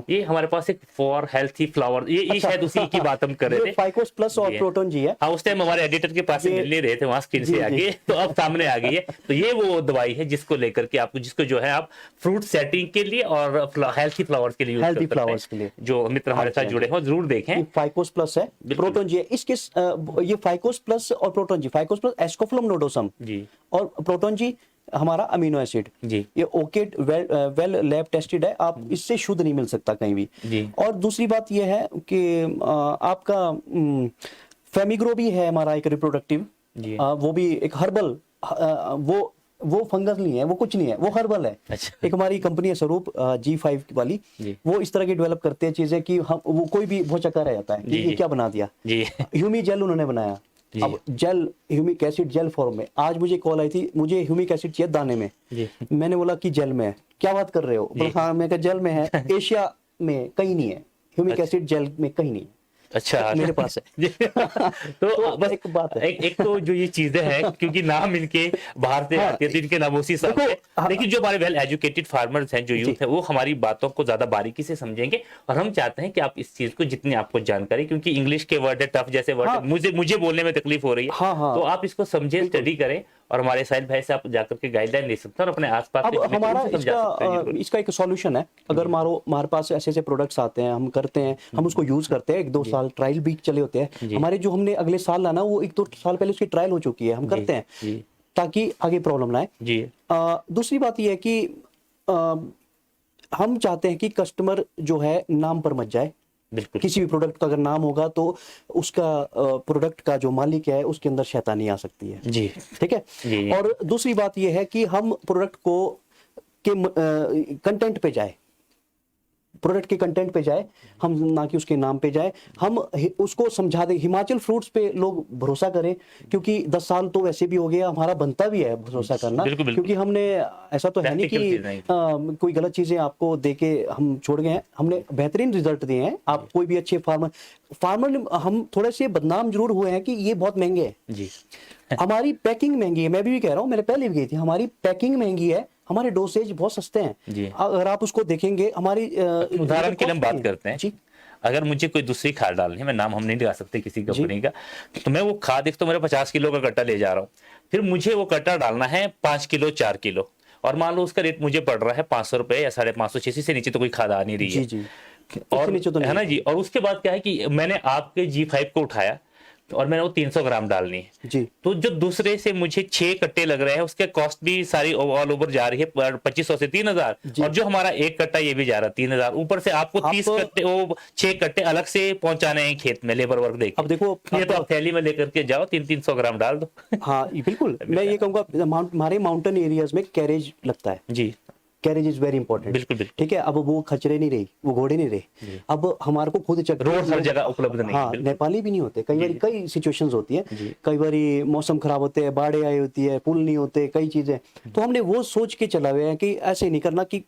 ये हमारे पास एक फॉर हेल्थी फ्लावर, ये शायद उसी की बात हम कर रहे थे।
फाइकोस प्लस और प्रोटोन जी है।
हाँ, उस टाइम हमारे एडिटर के पास से मिल नहीं रहे थे, वहां स्क्रीन से आगे तो अब सामने आ गई है। तो ये वो दवाई है जिसको लेकर के आपको, जिसको जो है आप फ्रूट सेटिंग के लिए और हेल्थी फ्लावर्स के लिए यूज कर सकते हैं।
फ्लावर्स के लिए
जो मित्र हमारे साथ जुड़े हैं जरूर देखें।
फाइकोस प्लस है, प्रोटोन जी है इसके। ये फाइकोस प्लस और प्रोटोन जी, फाइकोस प्लस एस्कोफ्लम नोडोसम
जी,
और प्रोटोन जी हमारा अमीनो एसिड
जी,
ये ओके वेल लैब टेस्टेड है, आप इससे शुद्ध नहीं मिल सकता कहीं भी
जी।
और दूसरी बात ये है कि आपका फेमिग्रो भी है हमारा एक रिप्रोडक्टिव,
जी।
वो भी एक हर्बल, वो फंगस नहीं है, वो कुछ नहीं है, वो हर्बल है।
अच्छा।
एक हमारी कंपनी है स्वरूप G5 वाली,
जी।
वो इस तरह की डेवलप करते हैं चीजें कि हम वो कोई भी बहुत चक्कर रह जाता है कि ये क्या बना दिया।
जी
ह्यूमी जेल उन्होंने बनाया, अब gel humic acid gel form में। आज मुझे कॉल आई थी, मुझे ह्यूमिक एसिड चाहिए दाने में।
जी।
मैंने बोला कि जेल में है, क्या बात कर रहे हो? बोला हाँ, मैं कहा जेल में है, एशिया में कहीं नहीं है, ह्यूमिक एसिड जेल में कहीं नहीं है।
अच्छा
मेरे पास है।
तो बस
एक बात है,
एक तो जो ये चीजें हैं, क्योंकि नाम इनके बाहर से आते हैं तो इनके नाम उसी हिसाब से, लेकिन जो हमारे वेल एजुकेटेड फार्मर्स हैं, जो यूथ है, वो हमारी बातों को ज्यादा बारीकी से समझेंगे। और हम चाहते हैं कि आप इस चीज को, जितनी आपको जानकारी, क्योंकि इंग्लिश के वर्ड है, टफ जैसे वर्ड है, मुझे बोलने में तकलीफ हो रही है, तो आप इसको समझे, स्टडी करें। और हमारे साहिल भाई से आप जाकर के गाइडलाइन ले सकते हैं और अपने आसपास
अब हमारा इसका एक सॉल्यूशन है। अगर हमारे पास ऐसे ऐसे प्रोडक्ट्स आते हैं, हम करते हैं, हम उसको यूज करते हैं, 1-2 साल ट्रायल भी चले होते हैं हमारे, जो हमने अगले साल लाना वो 1-2 साल पहले उसकी ट्रायल हो चुकी है, हम करते हैं ताकि आगे प्रॉब्लम ना आए। दूसरी बात यह है कि हम चाहते हैं कि कस्टमर जो है नाम पर मत जाए।
बिल्कुल।
किसी भी प्रोडक्ट का अगर नाम होगा तो उसका प्रोडक्ट का जो मालिक है उसके अंदर शैतानी आ सकती है
जी,
ठीक है। और दूसरी बात यह है कि हम प्रोडक्ट को के कंटेंट पे जाए, प्रोडक्ट के कंटेंट पे जाए, हम ना कि उसके नाम पे जाए। हम उसको समझा दें, हिमाचल फ्रूट्स पे लोग भरोसा करें, क्योंकि 10 साल तो वैसे भी हो गया, हमारा बनता भी है भरोसा करना।
बिल्कुल, बिल्कुल।
क्योंकि हमने ऐसा तो है नहीं कि कोई गलत चीजें आपको देके हम छोड़ गए हैं, हमने बेहतरीन रिजल्ट दिए हैं। आप कोई भी अच्छे फार्मर हम थोड़े से बदनाम जरूर हुए हैं कि ये बहुत महंगे है
जी।
हमारी पैकिंग महंगी है, मैं भी कह रहा हूँ, मैंने पहले भी गई थी, हमारी पैकिंग महंगी है, हमारे डोसेज बहुत सस्ते हैं। अगर आप उसको देखेंगे, हमारी
उदाहरण के लिए हम बात करते हैं, अगर मुझे कोई दूसरी खाद डालनी है, मैं नाम हम नहीं लगा सकते किसी कंपनी का, तो मैं वो खाद, एक तो मेरा 50 किलो का कट्टा ले जा रहा हूँ, फिर मुझे वो कट्टा डालना है 5 किलो 4 किलो, और मान लो उसका रेट मुझे पड़ रहा है 500 रुपए या 550, 600 से नीचे तो कोई खाद आ नहीं रही
जी
है।
जी।
और
इससे नीचे तो
है
नहीं
ना जी, और उसके बाद क्या है कि मैंने आपके G5 को उठाया और मैंने वो 300 ग्राम डालनी है,
जी।
तो जो दूसरे से मुझे 6 कट्टे लग रहे हैं उसके कॉस्ट भी सारी ऑल ओवर जा रही है 2500 से 3000,
जी।
और जो हमारा एक कट्टा ये भी जा रहा है 3000, ऊपर से आपको 30 कट्टे वो 6 कट्टे अलग से पहुंचाने हैं खेत में, लेबर वर्क देके।
अब देखो
ये तो आप थैली में लेकर के जाओ, 300 ग्राम डाल दो।
हाँ ये बिल्कुल, मैं ये कहूँगा हमारे माउंटेन एरियाज में कैरेज लगता है,
जी
कैरेज इज वेरी इंपॉर्टेंट।
बिल्कुल बिल्कुल।
ठीक है, अब वो खचरे नहीं रही, वो घोड़े नहीं रहे, अब हमारे को खुद चक
रोड हर जगह उपलब्ध नहीं है,
हाँ
बिल्कुल।
नेपाली भी नहीं होते कई बार, कई सिचुएशंस होती है,
जी।
कई बार मौसम खराब होते हैं, बाढ़ें आई होती है, पुल नहीं होते, कई चीजें, तो हमने वो सोच के चला हुआ है कि ऐसे नहीं करना, कि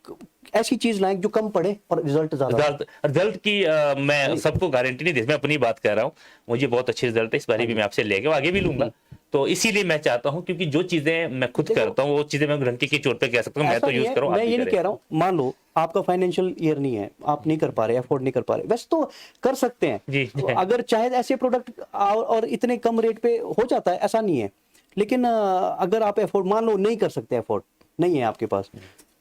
ऐसी चीज लाएं जो कम पड़े और रिजल्ट ज्यादा हो।
रिजल्ट की मैं सबको गारंटी नहीं दे, मैं अपनी बात कर रहा हूँ, मुझे बहुत अच्छे रिजल्ट है, इस बारी भी मैं आपसे लेके आगे भी लूंगा। तो इसीलिए मैं चाहता हूँ, क्योंकि जो चीजें मैं खुद करता हूँ वो चीजें मैं घंटे की चोट पे कह सकता हूँ, मैं
ऐसा
तो
नहीं
यूज
है,
करूँ,
मैं ये नहीं कह रहा हूँ, मान लो आपका फाइनेंशियल ईयर नहीं है, आप नहीं कर पा रहे, अफोर्ड नहीं कर पा रहे, वैसे तो कर सकते हैं
जी।
तो अगर चाहे ऐसे प्रोडक्ट और इतने कम रेट पे हो जाता है, ऐसा नहीं है, लेकिन अगर आप अफोर्ड मान लो नहीं कर सकते, अफोर्ड नहीं है आपके पास,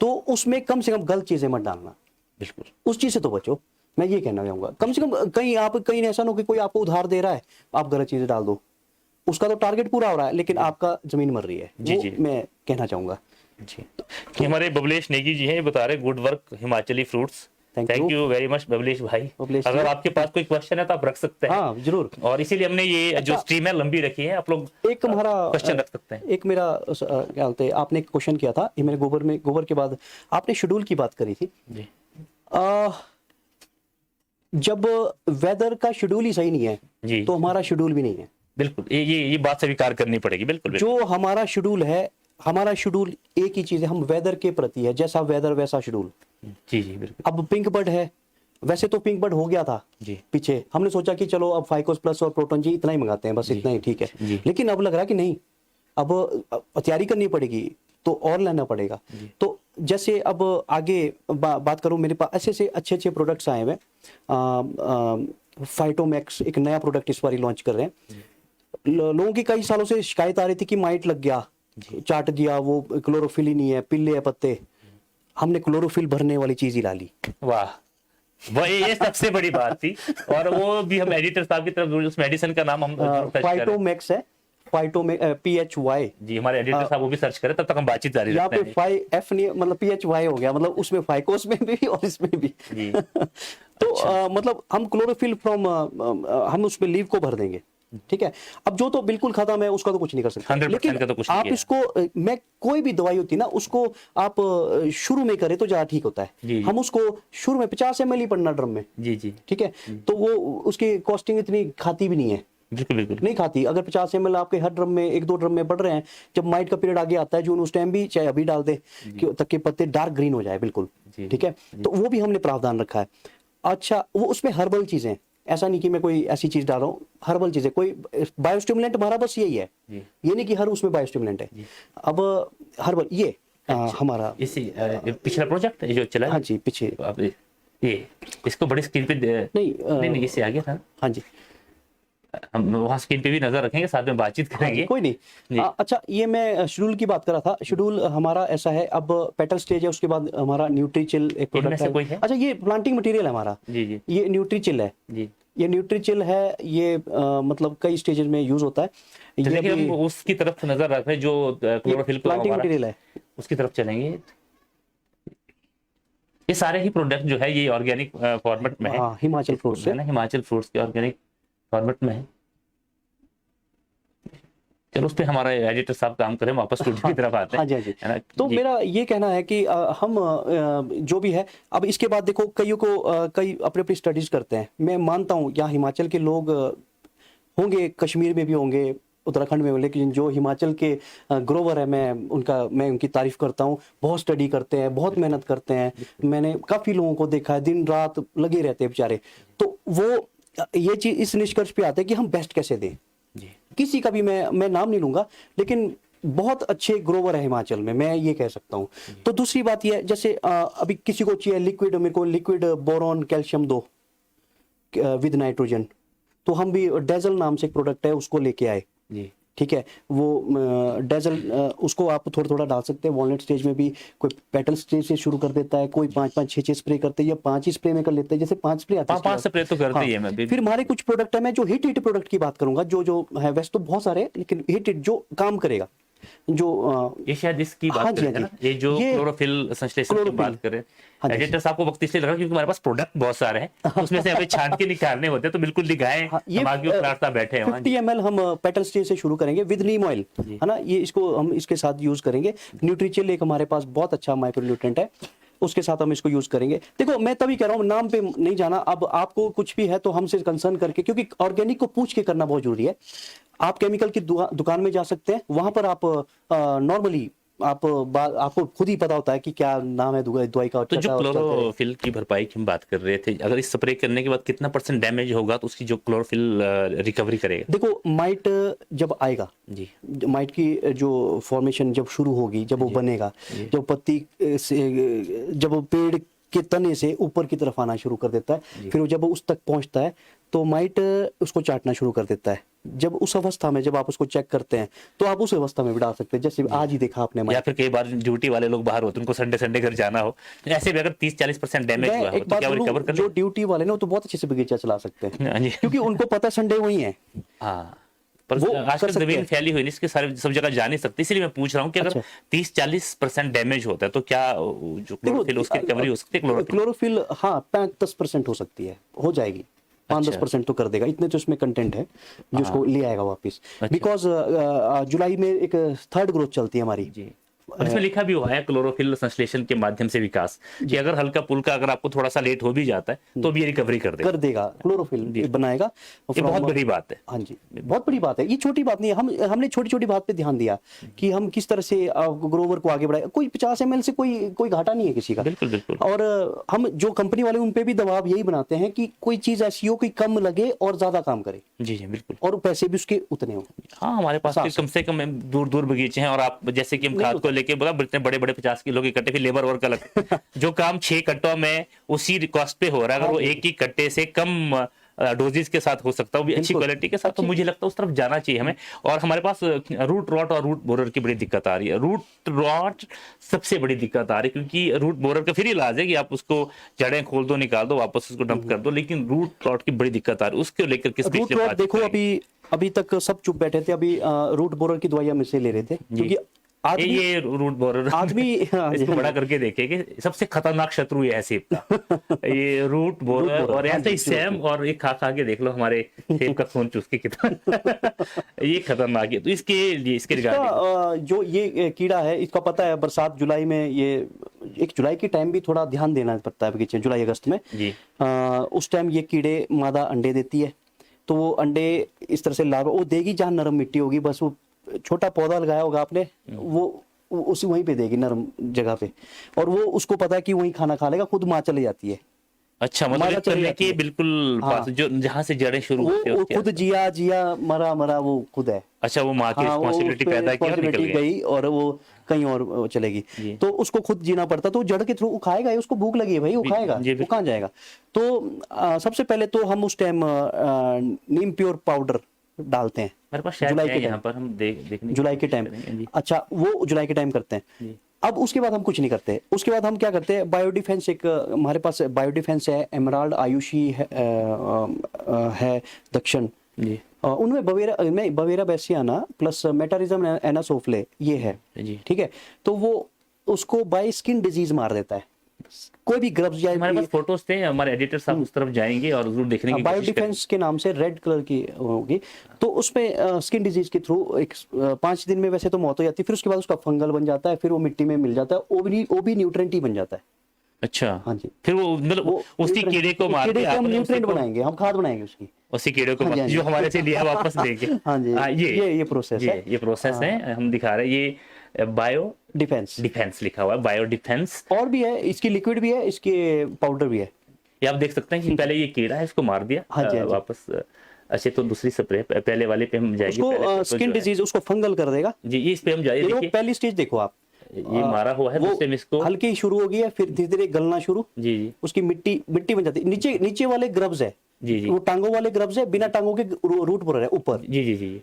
तो उसमें कम से कम गलत चीजें मत डालना,
बिल्कुल
उस चीज से तो बचो, मैं ये कहना चाहूंगा। कम से कम कहीं ऐसा ना हो कि कोई आपको उधार दे रहा है, आप गलत चीजें डाल दो, उसका तो टारगेट पूरा हो रहा है लेकिन आपका जमीन मर रही है,
जी,
वो
जी।
मैं कहना चाहूंगा।
जी। कि हमारे बबलेश नेगी जी हैं, ये बता रहे good work Himachali fruits.
Thank
thank
you।
You very much Bablesh भाई।
बबलेश
अगर
जी।
आपके पास कोई क्वेश्चन है तो आप रख सकते हैं,
हाँ जरूर।
और इसीलिए हमने ये जो स्ट्रीम है लंबी रखी है, आप लोग
एक हमारा
क्वेश्चन रख सकते हैं।
एक मेरा क्या बोलते हैं, आपने एक क्वेश्चन किया था, ये मेरे गोबर के बाद आपने शेड्यूल की बात करी थी।
जी
जब वेदर का शेड्यूल ही सही नहीं है
जी,
तो हमारा शेड्यूल भी नहीं है।
बिल्कुल, ये बात स्वीकार करनी पड़ेगी, बिल्कुल बिल्कुल।
जो हमारा शेड्यूल है, हमारा शेड्यूल एक ही चीज है, हम वेदर के प्रति है, जैसा वेदर वैसा शेड्यूल।
जी जी बिल्कुल।
अब पिंक बर्ड है, वैसे तो पिंक बर्ड हो गया था
जी
पीछे, हमने सोचा कि चलो अब फाइकोस प्लस और प्रोटोन जी इतना ही मंगाते हैं, बस इतना ही ठीक है,
जी।
लेकिन अब लग रहा है कि नहीं, अब तैयारी करनी पड़ेगी, तो और लेना पड़ेगा। तो जैसे अब आगे बात करूं, मेरे पास ऐसे से अच्छे प्रोडक्ट्स आए हुए, फाइटोमैक्स एक नया प्रोडक्ट इस बार लॉन्च कर रहे हैं। लोगों की कई सालों से शिकायत आ रही थी कि माइट लग गया, चाट दिया, वो क्लोरोफिल ही नहीं है, पिल्ले है पत्ते, हमने क्लोरोफिल भरने वाली चीज ही ला ली।
वाह, वही ये सबसे बड़ी बात थी, और वो भी हम एडिटर साहब की तरफ उस मेडिसिन का नाम हम सर्च करें।
फाइटोमैक्स है, PHY
जी, हमारे एडिटर साहब वो भी सर्च करें, तब तक हम बातचीत जारी
यहाँ
रखते
पे
हैं।
5F नहीं, मतलब PHY हो गया, मतलब उसमें फाइकोस में भी और इसमें भी
जी।
तो मतलब हम क्लोरोफिल फ्रॉम हम उसमें लीव को भर देंगे, ठीक है। अब जो तो बिल्कुल खत्म है उसका तो कुछ नहीं कर सकते,
100%
लेकिन
का तो कुछ नहीं
आप
किया।
इसको मैं कोई भी दवाई होती है ना, उसको आप शुरू में करें तो ज्यादा ठीक होता है।
जी।
हम उसको शुरू में 50 ml ही पड़ना ड्रम में,
जी जी
ठीक है, तो वो उसकी कॉस्टिंग इतनी खाती भी नहीं है,
बिल्कुल बिल्कुल।
नहीं खाती। अगर 50 ml आपके हर ड्रम में, एक दो ड्रम में बढ़ रहे हैं, जब माइट का पीरियड आगे आता है जून, उस टाइम भी चाहे अभी डाल दे तक के पत्ते डार्क ग्रीन हो जाए बिल्कुल,
जी।
ठीक है, तो वो भी हमने प्रावधान रखा है। अच्छा, वो उसमें हर्बल चीजें, ऐसा नहीं कि मैं कोई ऐसी चीज डाल रहा हूँ, हर्बल चीजें, कोई बायोस्टिमुलेंट हमारा बस यही है,
जी।
ये नहीं कि हर उसमें बायोस्टिमुलेंट है। अब हर्बल ये हमारा
इसी पिछला प्रोजेक्ट जो चला है,
हाँ जी पीछे,
आप ये इसको बड़ी स्क्रीन पे नहीं इससे आगे था,
हाँ जी
हम वहाँ स्क्रीन पे भी नजर रखेंगे, साथ में बातचीत करेंगे।
कोई नहीं। अच्छा, ये मैं शेड्यूल की बात कर रहा था। शेड्यूल हमारा ऐसा है, अब पेटल स्टेज है, उसके बाद हमारा न्यूट्रीचिल एक प्रोडक्ट
से कोई है?
अच्छा, ये प्लांटिंग मटेरियल है हमारा,
जी जी
ये न्यूट्रीचिल है,
जी।
ये न्यूट्रीचिल है, ये मतलब कई स्टेजेस में यूज होता है।
तो
ये
देखिए
भी
हम उसकी तरफ नजर रख रहे हैं जो क्लोरोफिल को
प्लांटिंग
हमारा,
मटेरियल है।
उसकी तरफ चलेंगे। ये सारे ही प्रोडक्ट जो है ये ऑर्गेनिक फॉर्मेट में है,
हाँ, हिमाचल फ्रूट से
है ना, हिमाचल फ्रूट्स के ऑर्गेनिक फॉर्मेट में है। चलो उस पे हमारा एडिटर साहब काम करें, वापस स्टूडियो की तरफ आते हैं।
हाँ जी, हाँ जी।
है ना?
तो
जी।
मेरा ये कहना है कि हम जो भी है, अब इसके बाद देखो कईयों को कई अपनी अपनी स्टडीज करते हैं। मैं मानता हूँ यहाँ हिमाचल के लोग होंगे, कश्मीर में भी होंगे, उत्तराखंड में, लेकिन जो हिमाचल के ग्रोवर है, मैं उनकी तारीफ करता हूँ। बहुत स्टडी करते हैं, बहुत मेहनत करते हैं। मैंने काफ़ी लोगों को देखा है, दिन रात लगे रहते हैं बेचारे। तो वो ये चीज़ इस निष्कर्ष पे आते हैं कि हम बेस्ट कैसे दें।
जी।
किसी का भी मैं नाम नहीं लूंगा, लेकिन बहुत अच्छे ग्रोवर है हिमाचल में, मैं ये कह सकता हूँ। तो दूसरी बात ये है, जैसे अभी किसी को चाहिए लिक्विड, मेरे को लिक्विड बोरॉन कैल्शियम दो विद नाइट्रोजन, तो हम भी डेजल नाम से एक प्रोडक्ट है, उसको लेके आए।
जी।
ठीक है, वो डेजल उसको आप थोड़ा थोड़ा डाल सकते हैं। वॉलनट स्टेज में भी कोई पेटल स्टेज से शुरू कर देता है, कोई 5-5 6-6 स्प्रे करते हैं या 5 ही स्प्रे में कर लेते हैं, जैसे 5 स्प्रे आते हैं।
5 स्प्रे तो करते ही है मैं भी।
फिर हमारे कुछ प्रोडक्ट है, मैं जो हिट प्रोडक्ट की बात करूंगा, जो जो है वैसे तो बहुत सारे हैं, लेकिन हिट जो काम करेगा, जो
ये शायद इसकी
हाँ
बात
जी,
कर रहे हैं
हाँ
ना,
जी।
ये जो
ये
क्लोरोफिल संश्लेषण की
क्लोरोफिल।
बात कर रहे
हाँ
हैं।
जी।
एडिटर साहब को वक्त इसलिए लगा क्योंकि हमारे पास प्रोडक्ट बहुत सारे हैं, उसमें से हमें छांट के निकालने होते हैं, तो बिल्कुल दिखाएं।
हाँ, ये
हमारे प्लाट साहब बैठे हैं वहाँ।
50 ml हम पेटल स्टेज से शुरू करेंगे विद नीम ऑयल, है ना, ये इसको हम इसके साथ यूज करेंगे। न्यूट्रीचिल एक हमारे पास बहुत अच्छा माइक्रोन्यूट्रेंट है, उसके साथ हम इसको यूज करेंगे। देखो मैं तभी कह रहा हूँ, नाम पे नहीं जाना, अब आपको कुछ भी है तो हमसे कंसर्न करके, क्योंकि ऑर्गेनिक को पूछ के करना बहुत जरूरी है। आप केमिकल की दुकान में जा सकते हैं, वहां पर आप नॉर्मली आपको खुद ही पता होता है कि क्या नाम है दवाई का।
तो जो क्लोरोफिल की भरपाई की हम बात कर रहे थे, अगर इस स्प्रे करने के बाद कितना % डैमेज होगा तो उसकी जो क्लोरोफिल रिकवरी करेगा?
देखो माइट जब आएगा
जी,
माइट की जो फॉर्मेशन जब शुरू होगी, जब वो बनेगा, जब पत्ती से, जब वो पेड़ के तने से ऊपर की तरफ आना शुरू कर देता है, फिर वो जब उस तक पहुंचता है तो माइट उसको चाटना शुरू कर देता है। जब उस अवस्था में जब आप उसको चेक करते हैं तो आप उस अवस्था में भी डाल सकते हैं, जैसे आज ही देखा आपने
या
माइट।
फिर कई बार ड्यूटी वाले लोग बाहर होते हैं, उनको संडे संडे घर जाना हो, तो ऐसे भी अगर 30-40% डैमेज हुआ हो
एक
तो
बात
क्या वो
बोलूं,
रिकवर कर
जो ड्यूटी वाले ना वो तो बहुत अच्छे से बगीचा चला सकते हैं,
हाँ जी।
क्योंकि उनको पता है संडे वही है।
हाँ, पर
वो
आजकल
कर सकते
जमीन
हैं।
फैली हुई है, इसके सारे सब जगह जा नहीं सकती, इसलिए मैं पूछ रहा हूँ कि अगर
अच्छा।
30-40% डैमेज होता है तो क्या जो क्लोरोफिल उसकी रिकवरी हो सकती है?
क्लोरोफिल हाँ 5-10% हो सकती है, हो जाएगी। 5-10% तो कर देगा, इतने तो इसमें कंटेंट है जो उसको ले आएगा वापस। बिकॉज जुलाई में एक थर्ड ग्रोथ चलती है हमारी।
जी, और इसमें लिखा भी हुआ है क्लोरोफिल संश्लेषण के माध्यम से विकास, कि अगर हल्का पुल्का अगर आपको थोड़ा सा लेट हो भी जाता है तो भी ये रिकवरी कर देगा।
क्लोरोफिल बनाएगा।
ये बहुत बड़ी बात है।
हाँ जी, बहुत बड़ी बात है, ये छोटी बात नहीं है। हमने छोटी छोटी बात पे ध्यान दिया कि हम किस तरह से ग्रोवर को आगे बढ़ाए। कोई 50 ml से कोई घाटा नहीं है किसी का।
बिल्कुल बिल्कुल।
और हम जो कंपनी वाले उन पे भी दबाव यही बनाते हैं कि कोई चीज ऐसी हो कि कम लगे और ज्यादा काम करे।
जी जी बिल्कुल।
और पैसे भी उसके उतने हो।
हाँ, हमारे पास भी कम से कम दूर दूर बगीचे हैं, और आप जैसे कि हम खाद को लेके बोला, इतने बड़े बड़े 50 किलो के कट्टे, फिर लेबर वर्क अलग। जो काम 6 कट्टों में उसी कॉस्ट पे हो रहा है, अगर वो एक ही कट्टे से कम डोजेस के साथ हो सकता है, वो भी अच्छी क्वालिटी के साथ, तो मुझे लगता है उस तरफ जाना चाहिए हमें। और हमारे पास रूट रॉट और रूट बोरर की बड़ी दिक्कत आ रही है। रूट रॉट सबसे बड़ी दिक्कत आ रही है, क्योंकि रूट बोरर का फिर इलाज है कि आप उसको जड़ें खोल दो, निकाल दो, वापस उसको डंप कर दो, लेकिन रूट रॉट की बड़ी दिक्कत आ रही है। उसके लेकर किस
रूट रॉट देखो, अभी तक सब चुप बैठे थे, अभी रूट बोरर की दवाइयां मुझसे ले रहे थे, क्योंकि
ये रूट बोरर
आदमी
इसको बड़ा करके देखे कि सबसे खतरनाक शत्रु ये है सेब का। ये रूट बोरर, और ऐसे ही सैम, और एक खा के देख लो हमारे सेब का खून चूस के कितना ये खतरनाक है। तो इसके लिए इसके रिगार्डिंग
जो ये कीड़ा है, इसका पता है बरसात जुलाई में, ये 1 जुलाई के टाइम भी थोड़ा ध्यान देना पड़ता है बगीचे, जुलाई अगस्त में
जी।
उस टाइम ये कीड़े मादा अंडे देती है, तो वो अंडे इस तरह से लार्वा वो देगी जहाँ नरम मिट्टी होगी। बस वो छोटा पौधा लगाया होगा आपने, वो उसी वहीं पे देगी नरम जगह पे, और वो उसको पता है कि वहीं खाना खा लेगा, खुद माँ चली जाती है।
अच्छा, मतलब करने के बिल्कुल पास, जो जहाँ से जड़ें शुरू होती है,
वो खुद जिया मरा वो खुद है।
अच्छा, वो माँ की रिस्पांसिबिलिटी पैदा की और निकल
गई, और वो कहीं और चलेगी, तो उसको खुद जीना पड़ता। तो जड़ के थ्रू वो खाएगा, उसको भूख लगी है भाई, वो खाएगा, वो कहाँ जाएगा। तो सबसे पहले तो हम उस टाइम नीम प्योर पाउडर डालते हैं।
मेरे पास जुलाई के यहाँ पर हम देखने
जुलाई के टाइम। अच्छा, वो जुलाई के टाइम करते हैं। अब उसके बाद हम कुछ नहीं करते। उसके बाद हम क्या करते हैं, बायोडिफेंस, एक हमारे पास बायोडिफेंस है, एमराल्ड, आयुषी है दक्षिण, उनमें बवेरा बैसियाना प्लस मेटारिज्म एनासोफ्ले ये है। ठीक है, तो वो उसको बाय स्किन डिजीज मार देता है। कोई भी ग्रब्स या
हमारे पास फोटोज थे, हमारे एडिटर साहब उस तरफ जाएंगे और जरूर देखने की
बायो डिफेंस के नाम से रेड कलर की होगी। तो उसमें स्किन डिजीज के थ्रू 5 दिन में वैसे तो मौत हो जाती है, फिर उसके बाद उसका फंगल बन जाता है, फिर वो मिट्टी में मिल जाता है, वो भी न्यूट्रेंट ही बन जाता है।
अच्छा,
हाँ जी,
फिर वो मतलब उसी कीड़े को मार के
हम न्यूट्रेंट बनाएंगे, हम खाद बनाएंगे उसकी,
उसी कीड़े को जो हमारे से लिया वापस देंगे।
हाँ जी, ये प्रोसेस है,
ये प्रोसेस है, हम दिखा रहे हैं। ये बायो डिफेंस लिखा हुआ है, बायो डिफेंस।
और भी है, इसकी लिक्विड भी है, इसके पाउडर भी है।
ये आप देख सकते हैं कि पहले ये कीड़ा है, इसको मार दिया।
हाँ जी,
वापस। अच्छा, तो दूसरी स्प्रे पहले वाले पे हम जाएंगे।
उसको स्किन डिजीज उसको फंगल कर देगा
जी। इस पे हम जाइए,
पहली स्टेज देखो आप,
ये मारा हुआ है, दूसरे में इसको
हल्की शुरू हो गई है, फिर धीरे धीरे गलना शुरू।
जी जी,
उसकी मिट्टी बन जाती है। नीचे वाले ग्रब्स है
जी जी,
वो टांगों वाले ग्रब्स है, बिना टांगों के रूट बोरर है ऊपर।
जी जी जी,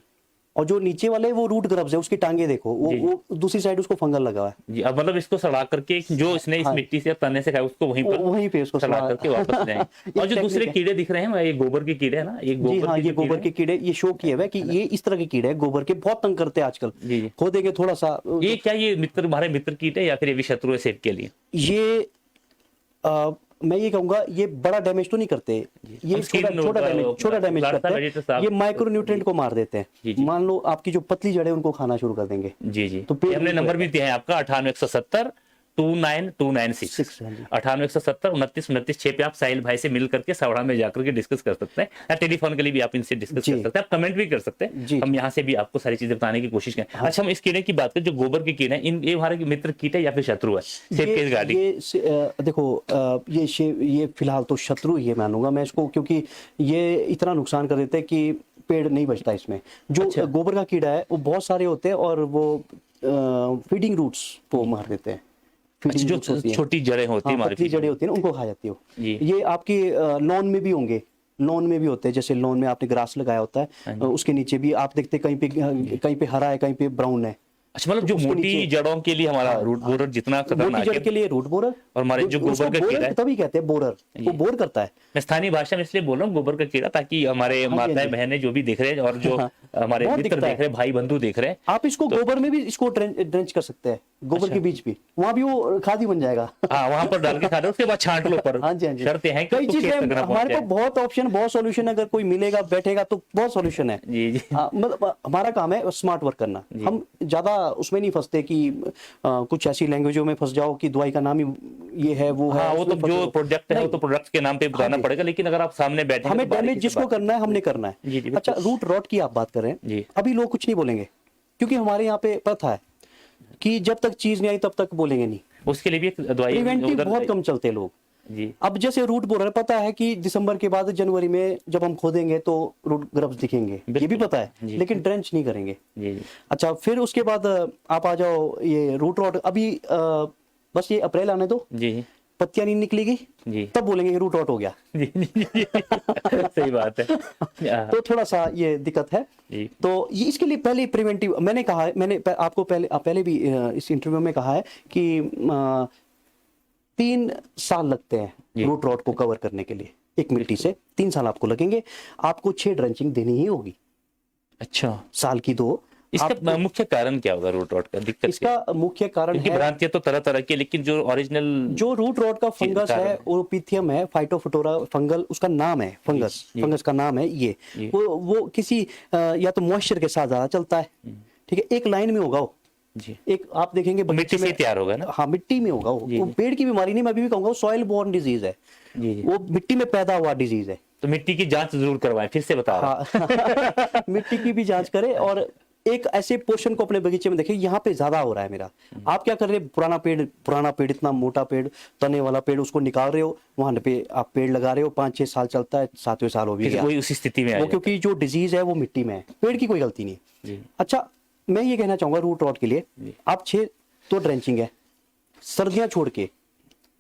और जो नीचे वाले वो रूट ग्रब्स है, उसकी टांगे देखो, वो दूसरी साइड उसको फंगल लगा हुआ है।
जी, अब मतलब इसको सड़ा करके जो इसने इस मिट्टी से तने से खाया उसको वहीं
पे उसको
सड़ा करके वापस ले आएं। और जो दूसरे कीड़े दिख रहे हैं ये गोबर के कीड़े है ना, ये
जी हाँ, ये गोबर के कीड़े, ये शो किए हुए कि ये इस तरह के कीड़े हैं, गोबर के बहुत तंग करते हैं आजकल।
जी
खोदेंगे थोड़ा सा।
ये क्या ये मित्र हमारे मित्र कीट है या फिर ये भी शत्रु है सेब के लिए?
ये मैं ये कहूंगा ये बड़ा डैमेज तो नहीं करते, ये छोटा डैमेज करते हैं, ये माइक्रो न्यूट्रिएंट को मार देते हैं। मान लो आपकी जो पतली जड़ें उनको खाना शुरू कर देंगे।
जी जी, तो हमने नंबर भी दिया है आपका 9870 29296 9870 29 6 पे आप साहिल भाई से मिल करके सवड़ा में जाकर के डिस्कस कर सकते हैं, या टेलीफोन के लिए भी आप इनसे डिस्कस कर सकते हैं, आप कमेंट भी कर सकते हैं, हम यहाँ से भी आपको सारी चीजें बताने की कोशिश करें। अच्छा, हम इस कीड़े की बात करें जो गोबर के कीड़े हैं, ये हमारे मित्र कीट है या फिर शत्रु है सेब के गाड़ी?
देखो ये फिलहाल तो शत्रु ही है मानूंगा मैं इसको, क्योंकि ये इतना नुकसान कर देते हैं कि पेड़ नहीं बचता इसमें। जो गोबर का कीड़ा है वो बहुत सारे होते हैं और वो फीडिंग रूट्स को मार देते हैं।
जो छोटी जड़ें होती है,
पतली जड़ें होती है ना, उनको खा जाती हो। ये आपके लॉन में भी होंगे, लॉन में भी होते हैं, जैसे लॉन में आपने ग्रास लगाया होता है, उसके नीचे भी आप देखते हैं कहीं पे हरा है, कहीं पे ब्राउन है।
अच्छा, मतलब जो मोटी जड़ों के लिए हमारा रूट बोरर जितना खतरनाक है,
मोटी जड़ के लिए रूट बोरर,
और हमारे जो गोबर का कीड़ा है
तभी कहते हैं बोरर, वो बोर करता है।
मैं स्थानीय भाषा में इसलिए बोल रहा हूँ गोबर का कीड़ा, ताकि हमारे माताएं बहनें जो भी देख रहे हैं और जो हमारे मित्र देख रहे हैं, भाई बंधु देख रहे हैं,
आप इसको गोबर में भी इसको ड्रेंच कर सकते हैं, गोबर के बीच भी, वहां भी वो खाद बन जाएगा।
हाँ, वहां पर डाल के खा रहे, उसके बाद छांट लो पर।
हाँ जी, हाँ जी,
शर्तें हैं,
कई चीजें हमारे पास, बहुत ऑप्शन, बहुत सॉल्यूशन, अगर कोई मिलेगा बैठेगा तो बहुत सॉल्यूशन है।
जी जी,
मतलब हमारा काम है स्मार्ट वर्क करना, हम ज्यादा उसमें नहीं फंसते कि कुछ ऐसी लैंग्वेजों में फंस जाओ कि दवाई का नाम ही ये है वो है।
वो तो जो प्रोजेक्ट है वो तो प्रोडक्ट के नाम पे बताना पड़ेगा, लेकिन अगर आप सामने बैठे,
हमें डैमेज जिसको करना है हमने करना है। अच्छा, रूट रॉट की आप बात करें, अभी लोग कुछ नहीं बोलेंगे, क्योंकि हमारे यहाँ पे प्रथा है कि जब तक चीज नहीं आई तब तक बोलेंगे नहीं।
उसके लिए भी दवाई
प्रिवेंटिव बहुत कम चलते हैं लोग जी। अब जैसे रूट बोरर पता है कि दिसंबर के बाद जनवरी में जब हम खोदेंगे तो रूट ग्रब्स दिखेंगे, ये भी पता है, लेकिन ड्रेंच नहीं करेंगे। अच्छा, फिर उसके बाद आप आ जाओ ये रूट रॉट, अभी बस ये अप्रैल आने दो जी, पत्तियां नहीं निकलेगी जी, तब बोलेंगे रूट रॉट हो गया।
सही बात है।
तो थोड़ा सा ये दिक्कत है। तो ये इसके लिए पहले प्रिवेंटिव मैंने कहा है, मैंने आपको पहले भी इस इंटरव्यू में कहा है कि 3 साल लगते हैं रूट रॉट को कवर करने के लिए, एक मिट्टी से 3 साल आपको लगेंगे, आपको 6 ड्रेंचिंग देनी ही होगी। अच्छा, साल की 2।
इसका मुख्य कारण क्या होगा रूट रॉट का? दिक्कत
इसका मुख्य कारण है,
भ्रांतियां तो तरह तरह की, लेकिन जो ओरिजिनल
जो रूट रॉट का फंगस है ओपिथियम है, फाइटोफोटोरा फंगल उसका नाम है, फंगस का नाम है ये। वो किसी या तो मॉइस्चर के साथ ज्यादा चलता है, ठीक है, एक लाइन में होगा वो जी, एक आप देखेंगे
मिट्टी से तैयार होगा ना।
हाँ, मिट्टी में होगा वो पेड़ की बीमारी नहीं, मैं अभी भी कहूंगा सॉइल बोर्न डिजीज है जी, वो मिट्टी में पैदा हुआ डिजीज है।
तो मिट्टी की जांच जरूर करवाएं, फिर से बता रहा हूं।
मिट्टी की भी जांच करें, और एक ऐसे पोर्शन को अपने बगीचे में देखें यहाँ पे ज्यादा हो रहा है मेरा। आप क्या कर रहे हैं, पुराना पेड़ इतना मोटा पेड़, तने वाला पेड़, उसको निकाल रहे हो, वहां पे आप पेड़ लगा रहे हो, 5-6 साल चलता है, 7वें साल हो भी गया,
वही उसी स्थिति में
वो, क्योंकि जो डिजीज है वो मिट्टी में है, पेड़ की कोई गलती नहीं। अच्छा, मैं ये कहना चाहूंगा रूट रॉट के लिए आप 6 तो ड्रेंचिंग है, सर्दियां छोड़ के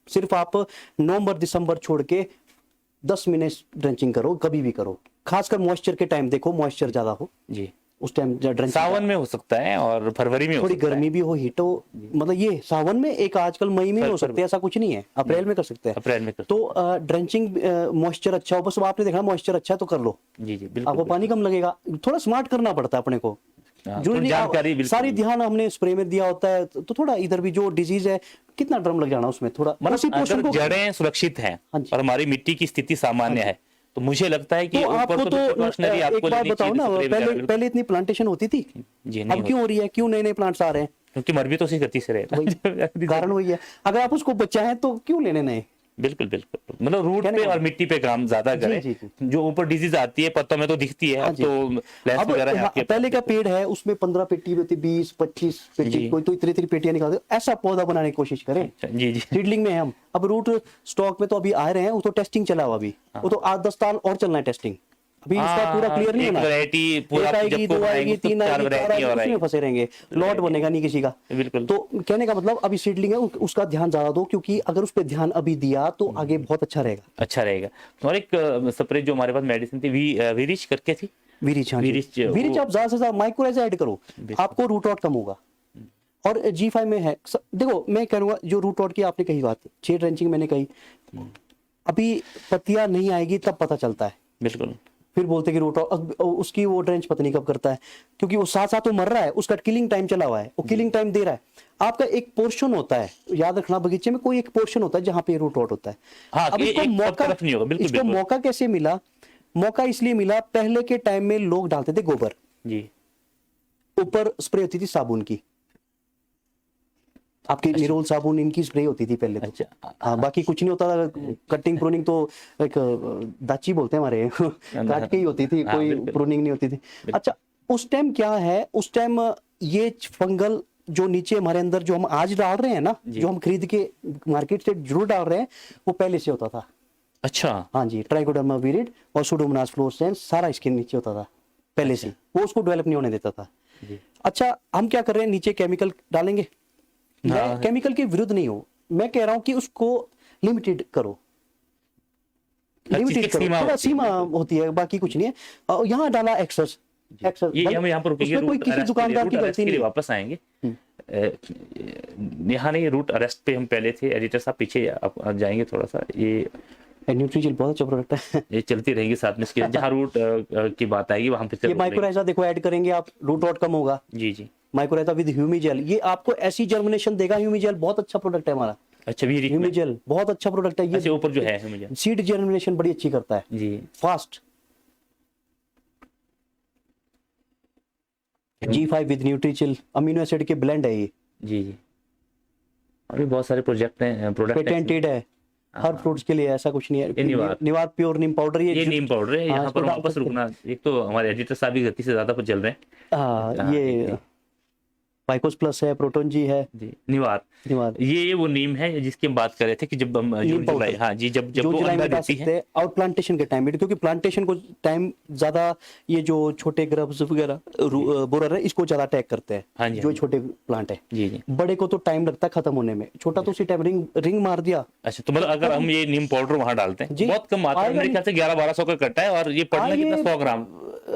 सिर्फ आप नवंबर दिसंबर छोड़ के 10 महीने ड्रेंचिंग करो, कभी भी करो, खासकर मॉइस्चर के टाइम देखो, मॉइस्चर ज्यादा हो जी, उस टाइम ड्रेंचिंग।
सावन में हो सकता है और फरवरी में
थोड़ी गर्मी भी हो, हीट हो, मतलब ये सावन में, एक आजकल मई में हो सकते हैं, ऐसा कुछ नहीं है, अप्रैल में कर सकते हैं,
अप्रैल में कर।
तो ड्रेंचिंग मॉइस्चर अच्छा हो, बस आपने देखना मॉइस्चर अच्छा है तो कर लो जी जी, बिल्कुल, आपको पानी कम लगेगा, थोड़ा स्मार्ट करना पड़ता है अपने को, जो जानकारी सारी ध्यान हमने स्प्रे में दिया होता है, तो थोड़ा इधर भी जो डिजीज है कितना ड्रम लग जाना उसमें, थोड़ा
मतलब जड़ें सुरक्षित हैं और हमारी मिट्टी की स्थिति सामान्य है, तो मुझे लगता है कि
तो आपको तो एक बात बताओ ना, पहले इतनी प्लांटेशन होती थी जी, अब क्यों हो रही है, क्यों नए प्लांट्स आ रहे हैं?
क्योंकि मर भी तो उसी गति से रहे,
कारण वही है, अगर आप उसको बचाएं तो क्यों लेने नए।
बिल्कुल बिल्कुल, मतलब रूट पे और मिट्टी पे काम ज्यादा करें, जो ऊपर डिजीज आती है पत्तों में तो दिखती है, अब तो लेंस वगैरह है आपके,
पहले का पेड़ है उसमें 15 पेटी होती, 20-25 पेटी, कोई तो इतनी पेटियां निकालते, ऐसा पौधा बनाने की कोशिश करें जी जी, सीडलिंग में हम अब रूट स्टॉक में तो अभी आ रहे हैं, वो तो टेस्टिंग चला हुआ, अभी वो तो 8-10 साल और चलना है टेस्टिंग, अभी इसका पूरा क्लियर नहीं होना, एक आएगी, 2 आएगी, 3 आएगी, 4 आएगी, उसमें फंसे रहेंगे, लॉट बनेगा नहीं किसी का। बिल्कुल, तो कहने का मतलब अभी सीडलिंग है, उसका ध्यान ज्यादा दो, क्योंकि अगर उस पर ध्यान अभी दिया तो आगे बहुत अच्छा रहेगा।
और एक स्प्रे जो हमारे पास मेडिसिन थी वीरिच करके थी,
वीरिच, हाँ जी।
वीरिच,
वीरिच आप ज्यादा से ज्यादा माइक्रोराइजा ऐड करो, आपको रूट रॉट कम होगा। और G5 में है देखो, मैं करूँगा जो रूट रॉट की आपने कही बात, 6 ट्रेंचिंग मैंने कही, अभी पत्तियां नहीं आएगी तब पता चलता है,
बिल्कुल।
फिर बोलते कि रूट उसकी वो ट्रेंच पता नहीं कब करता है, क्योंकि वो साथ साथ वो मर रहा है, उसका किलिंग टाइम चला हुआ है, वो किलिंग टाइम दे रहा है। आपका एक पोर्शन होता है, याद रखना, बगीचे में कोई एक पोर्शन होता है जहां पे रूट रॉट होता है।
हाँ,
अब
ये
इसको
एक सब
मौका,
तरफ नहीं होगा, बिल्कुल,
इसको
बिल्कुल।
मौका कैसे मिला? मौका इसलिए मिला, पहले के टाइम में लोग डालते थे गोबर,
जी,
ऊपर स्प्रे होती थी साबुन की, आपकी निरोल साबुन इनकी स्प्रे होती थी पहले तो।
अच्छा।
हाँ, बाकी कुछ नहीं होता था, कटिंग प्रूनिंग तो एक दाची बोलते हैं हमारे काट के ही होती थी,
हाँ,
कोई
बिल्कुल।
प्रूनिंग नहीं होती थी। अच्छा, उस टाइम क्या है, उस टाइम ये फंगल जो नीचे हमारे अंदर जो हम आज डाल रहे हैं ना, जो हम खरीद के मार्केट से जरूर डाल रहे हैं, वो पहले से होता था।
अच्छा,
हाँ जी, ट्राइकोडर्मा विरिड और सुडोमोनास फ्लोरेसेंस सारा इसके नीचे होता था पहले से, वो उसको डेवलप नहीं होने देता था। अच्छा, हम क्या कर रहे हैं, नीचे केमिकल डालेंगे। मैं केमिकल के विरुद्ध नहीं हूं, मैं कह रहा हूं कि उसको लिमिटेड करो, लिमिटेड करो, थोड़ा सीमा होती है, बाकी कुछ नहीं है। यहाँ डाला एक्सेस,
ये हम यहाँ पर रुकेंगे,
उसमें कोई
रूट
किसी
अरेस्ट
दुकानदार की गलती
के लिए
नहीं।
वापस आएंगे। यहाँ नहीं, रूट अरेस्ट पे हम पहले थे, एडिटर साहब पीछे आप जाएंगे थोड़ा सा। ये
न्यूट्रीजिल बहुत अच्छा प्रोडक्ट है।
ये चलती रहेगी साथ में, इसके जहाँ रूट की बात आएगी वहां पे
ये माइक्रोराइजा देखो ऐड करेंगे आप, रूट रॉट कम होगा।
जी जी।
माइक्रोराइजा विद ह्यूमिजेल, ये आपको ऐसी जर्मिनेशन देगा। ह्यूमिजेल बहुत अच्छा प्रोडक्ट है हमारा।
अच्छा, भी
ह्यूमिजेल बहुत अच्छा प्रोडक्ट है ये।
अच्छा, ऊपर जो है मुझे
सीड जर्मिनेशन बड़ी अच्छी करता है
जी।
Fast. G5 with Nutrichil, amino acid के ब्लेंड है ये।
जी जी। अभी बहुत सारे प्रोजेक्ट हैं, प्रोडक्ट
पेटेंटेड है हर फ्रूट्स के लिए, ऐसा कुछ नहीं है। निवार प्योर नीम पाउडर,
ये नीम पाउडर है। यहाँ पर वापस रुकना, एक तो हमारे एडिटर साहब भी गति से ज्यादा पर चल रहे हैं।
हाँ, ये पाइकोस प्लस है, प्रोटोन जी है
जी। निवार, ये वो नीम है जिसकी हम बात कर रहे थे कि जब हम जून जुलाई, हाँ जी, जब वो अंडा देती है
और प्लांटेशन के टाइम में, क्योंकि प्लांटेशन को टाइम ज्यादा ये जो छोटे ग्रब्स वगैरह बोरर है इसको ज्यादा अटैक करते हैं।
हाँ जी,
जो छोटे प्लांट है
जी जी।
बड़े को तो टाइम लगता है खत्म होने में, छोटा तो उसी टाइम रिंग मार दिया।
अच्छा, तो मतलब अगर हम ये नीम पाउडर वहां डालते हैं, बहुत कम मात्रा में, मेरे ख्याल से 1100-1200 का कट्टा है, और ये पड़ना कितना, 100 ग्राम?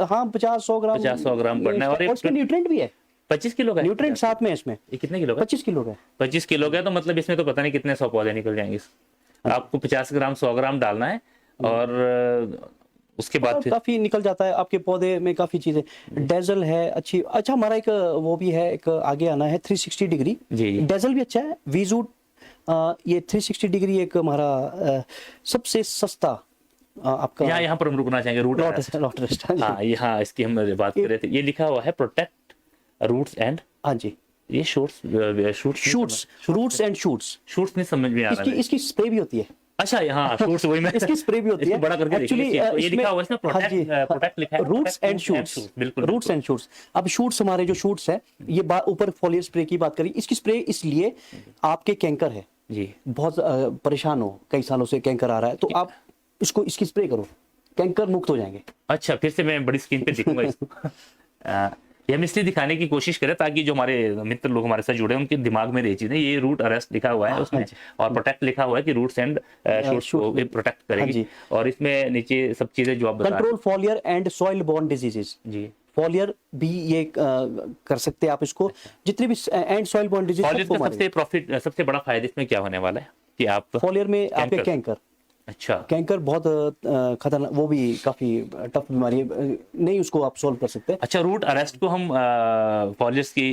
हाँ, 50-100 ग्राम,
50-100 ग्राम पड़ना है। और
इसमें न्यूट्रिएंट भी है,
25 किलो का
न्यूट्रिएंट साथ में है इसमें।
ये कितने किलो का?
25 किलो का।
25 किलो का, तो मतलब इसमें तो पता नहीं कितने 100 पौधे निकल जाएंगे। आपको 50 ग्राम 100 ग्राम डालना है, और उसके बाद फिर
काफी निकल जाता है आपके पौधे में, काफी चीजें। डेजल है अच्छी। अच्छा, हमारा एक वो भी है, एक आगे आना है 360 डिग्री। डेजल भी अच्छा है। वीजूट, ये 360 डिग्री एक हमारा सबसे सस्ता आपका।
यहाँ पर हम रुकना चाहेंगे, रूट
अरेस्ट।
हाँ, यहाँ इसकी हम बात कर रहे थे। ये लिखा हुआ है प्रोटेक्ट रूट्स एंड,
हाँ जी,
ये शूट्स
रूट्स एंड शूट्स
नहीं समझ में आ रहा है।
इसकी स्प्रे भी होती है।
अच्छा, हाँ, शूट्स, वही मैं
इसकी स्प्रे भी होती है।
बड़ा करके
एक्चुअली
ये लिखा हुआ है इसमें, प्रोटेक्ट लिखा है,
रूट्स एंड शूट्स,
बिल्कुल,
रूट्स एंड शूट्स। अब शूट्स, हमारे जो शूट्स है, ये ऊपर फॉलियर स्प्रे की बात करी। इसकी स्प्रे इसलिए, आपके कैंकर है
जी, बहुत
परेशान हो, कई सालों से कैंकर आ रहा है, तो आप इसकी स्प्रे करो, कैंकर मुक्त हो जाएंगे।
अच्छा, फिर से मैं बड़ी स्क्रीन पे दिखूंगा इसको। ये हम इसलिए दिखाने की कोशिश करें ताकि जो हमारे मित्र लोग हमारे साथ जुड़े हैं उनके दिमाग में रही चीजें। ये रूट अरेस्ट लिखा हुआ है उसमें, और प्रोटेक्ट लिखा हुआ है कि रूट्स एंड शूट्स को प्रोटेक्ट करेगी। और इसमें नीचे सब चीजें जो आप बता रहे हैं,
control foliar and soil borne diseases.
जी,
फॉलियर भी ये कर सकते हैं आप इसको, जितने भी एंड सॉइल बोर्न डिजीज।
सबसे बड़ा फायदा इसमें क्या होने वाला है कि आप
फॉलियर में आपके कैंकर,
अच्छा,
कैंकर बहुत खतरनाक, वो भी काफी टफ बीमारी है, नहीं उसको आप सॉल्व कर सकते हैं।
अच्छा, रूट अरेस्ट को हम फॉलियर्स की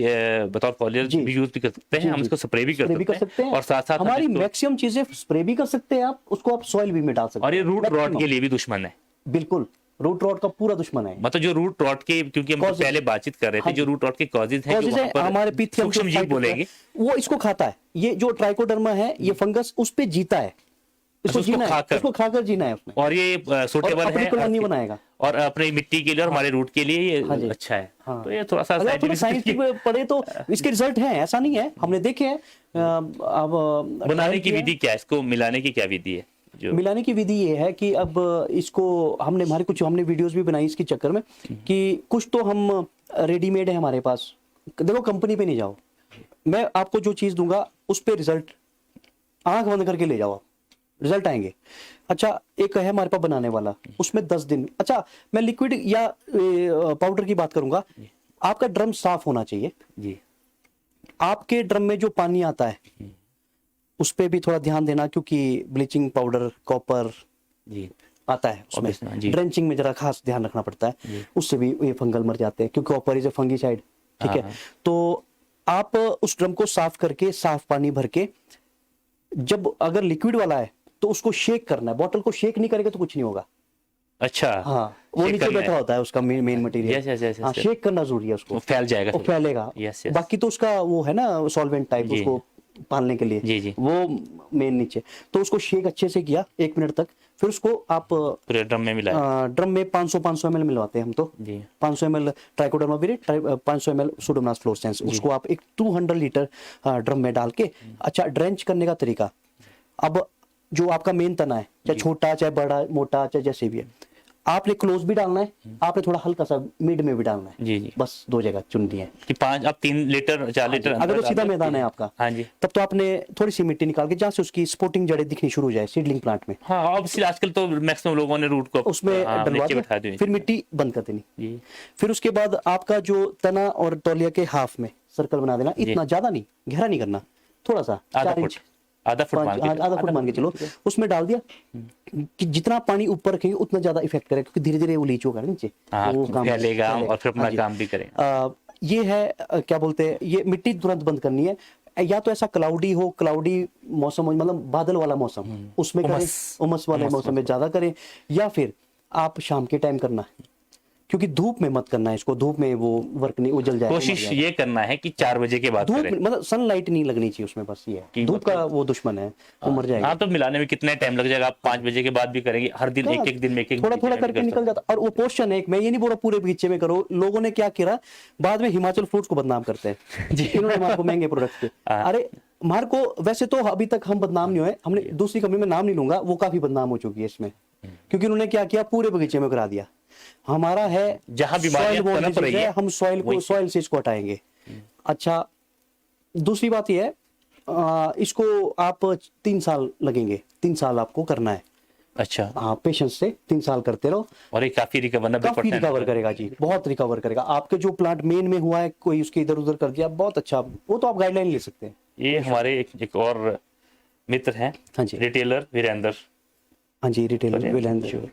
बतौर फॉलियर भी यूज भी कर सकते हैं, हम इसको स्प्रे भी कर सकते हैं, और साथ साथ
हमारी मैक्सिमम चीजें स्प्रे भी कर सकते हैं आप, उसको आप सॉइल भी में डाल सकते हैं।
और ये रूट रॉट के लिए भी दुश्मन है।
बिल्कुल, रूट रॉट का पूरा दुश्मन है।
मतलब जो रूट रॉट के, क्योंकि हम पहले बातचीत कर रहे थे, जो रूट रॉट के कॉजेज हैं,
हमारे पीथियम
सूक्ष्म जीव बोलेंगे,
वो इसको खाता है। ये जो ट्राइकोडर्मा है, ये फंगस उस पे जीता है, इसको खाकर जीना है उसने।
और ये सूटेबल है,
कॉलोनी बनाएगा,
और अपनी मिट्टी के लिए और हमारे रूट के लिए ये अच्छा है। तो ये थोड़ा सा
साइंटिफिक पढ़े तो इसके रिजल्ट हैं, ऐसा नहीं है, हमने देखे हैं। अब
बनाने की विधि क्या है, इसको मिलाने की क्या विधि है?
मिलाने की विधि ये है कि अब इसको हमने वीडियोस भी बनाई इसके चक्कर में, कि कुछ तो हम रेडीमेड है हमारे पास। देखो, कंपनी पे नहीं जाओ, मैं आपको जो चीज दूंगा उस पे रिजल्ट आंख बंद करके ले जाओ। रिजल्ट आएंगे। अच्छा, एक है हमारे पास बनाने वाला, उसमें 10 दिन। अच्छा, मैं लिक्विड या पाउडर की बात करूंगा। आपका ड्रम साफ होना चाहिए।
जी
आपके ड्रम में जो पानी आता है उस पे भी थोड़ा ध्यान देना, क्योंकि ब्लीचिंग पाउडर, कॉपर
जी
आता है उसमें।
Obviously, जी।
ड्रेंचिंग में जरा खास ध्यान रखना पड़ता है, उससे भी ये फंगल मर जाते हैं, क्योंकि कॉपर इज ए फंगीसाइड। ठीक है,
हाँ।
तो आप उस ड्रम को साफ करके, साफ पानी भर के, जब अगर लिक्विड वाला है तो उसको शेक करना है। बॉटल को शेक नहीं करेगा तो कुछ नहीं होगा।
अच्छा,
हाँ, वो
शेक
नीचे
करना
बैठा
है।
होता है उसका main material.
Yes yes yes
हाँ, शेक करना जरूरी है उसको,
वो फैल जाएगा
वो
फिर।
फैलेगा।
Yes yes.
बाकी तो उसका वो है ना सॉल्वेंट टाइप,
जी।
उसको पालने के लिए
जी जी।
वो मेन नीचे। तो उसको शेक अच्छे से किया 1 मिनट तक, फिर उसको आप
पूरे ड्रम में मिलाया।
ड्रम में 500 ml मिलवाते हैं हम तो।
जी
500 ml trichoderma viride, 500 ml pseudomonas fluorescens, उसको आप एक 200 लीटर ड्रम में डाल के। अच्छा, ड्रेंच करने का तरीका, अब जो आपका मेन तना है, चाहे छोटा चाहे बड़ा मोटा चाहे जैसे भी है, आपने क्लोज भी डालना है, आपने थोड़ा हल्का सा मिड में भी डालना है।
जी जी।
बस 2 जगह चुननी है।
कि 5 अब 3 लीटर 4 लीटर
अगर
अंदर
तो सीधा
डाल दो।
मैदान है आपका,
हाँ जी।
तब तो आपने थोड़ी सी मिट्टी निकाल के, जहाँ से उसकी स्पोर्टिंग जड़ें दिखनी शुरू हो जाए सीडलिंग प्लांट में,
हाँ ऑब्वियसली आजकल तो मैक्सिमम लोगों ने रूट को
उसमें
हाँ,
डलवा
नीचे बैठा
दिया,
दी।
फिर मिट्टी बंद कर देनी।
जी
फिर उसके बाद आपका जो तना और तौलिया के हाफ में सर्कल बना देना, इतना ज्यादा नहीं, गहरा नहीं करना, थोड़ा सा
आधा
4
फुट,
इंच,
आधा फुट मान के
आधा फुट मान के चलो, उसमें डाल दिया। कि जितना पानी ऊपर रखेंगे उतना ज्यादा इफेक्ट करेगा, क्योंकि धीरे धीरे वो लीच होगा ना नीचे,
हाँ,
वो
फैलेगा और फिर अपना
हाँ जी।
काम भी करेगा।
ये है क्या बोलते हैं, ये मिट्टी तुरंत बंद करनी है। या तो ऐसा क्लाउडी हो, क्लाउडी मौसम हो, मतलब बादल वाला मौसम, उसमें करें, उमस वाले मौसम में ज्यादा करें। या फिर आप शाम के टाइम करना, क्योंकि धूप में मत करना है इसको, धूप में वो वर्क नहीं, वो जल जाएगा,
कोशिश ये करना है कि 4 बजे के बाद
धूप
करें।
में, मतलब सनलाइट नहीं लगनी चाहिए उसमें, बस ये है, धूप का वो दुश्मन है, वो मर जाएगा।
हाँ तो मिलाने में कितने टाइम लग जाएगा? आप 5 बजे के बाद भी करेंगे, हर दिन एक एक दिन में एक
थोड़ा थोड़ा करके निकल जाता। और वो पोर्शन है, मैं ये नहीं बोल रहा पूरे बगीचे में करो। लोगों ने क्या किया, बाद में हिमाचल फ्रूट्स को बदनाम करते हैं जी, इन्होंने हमारे को महंगे प्रोडक्ट के। अरे हमारे को वैसे तो अभी तक हम बदनाम नहीं हुए, हमने दूसरी कंपनी में नाम नहीं लूंगा, वो काफी बदनाम हो चुकी है इसमें, क्योंकि उन्होंने क्या किया, पूरे बगीचे में करा दिया। हमारा है
जहां बीमारियां पनप रही है,
हम सॉइल से इसको हटाएंगे। अच्छा, दूसरी बात यह है, इसको आप 3 साल लगेंगे, 3 साल आपको करना है।
अच्छा
हाँ, पेशेंस से 3 साल करते रहो,
और ये काफी रिकवर,
काफी रिकवर करेगा जी, बहुत रिकवर करेगा। आपके जो प्लांट मेन में हुआ है, कोई उसके इधर उधर कर दिया, बहुत अच्छा, वो तो आप गाइडलाइन ले सकते हैं।
ये हमारे एक और मित्र हैं,
हाँ जी,
रिटेलर वीरेंद्र।
हाँ जी, रिटेलर वीरेंद्र,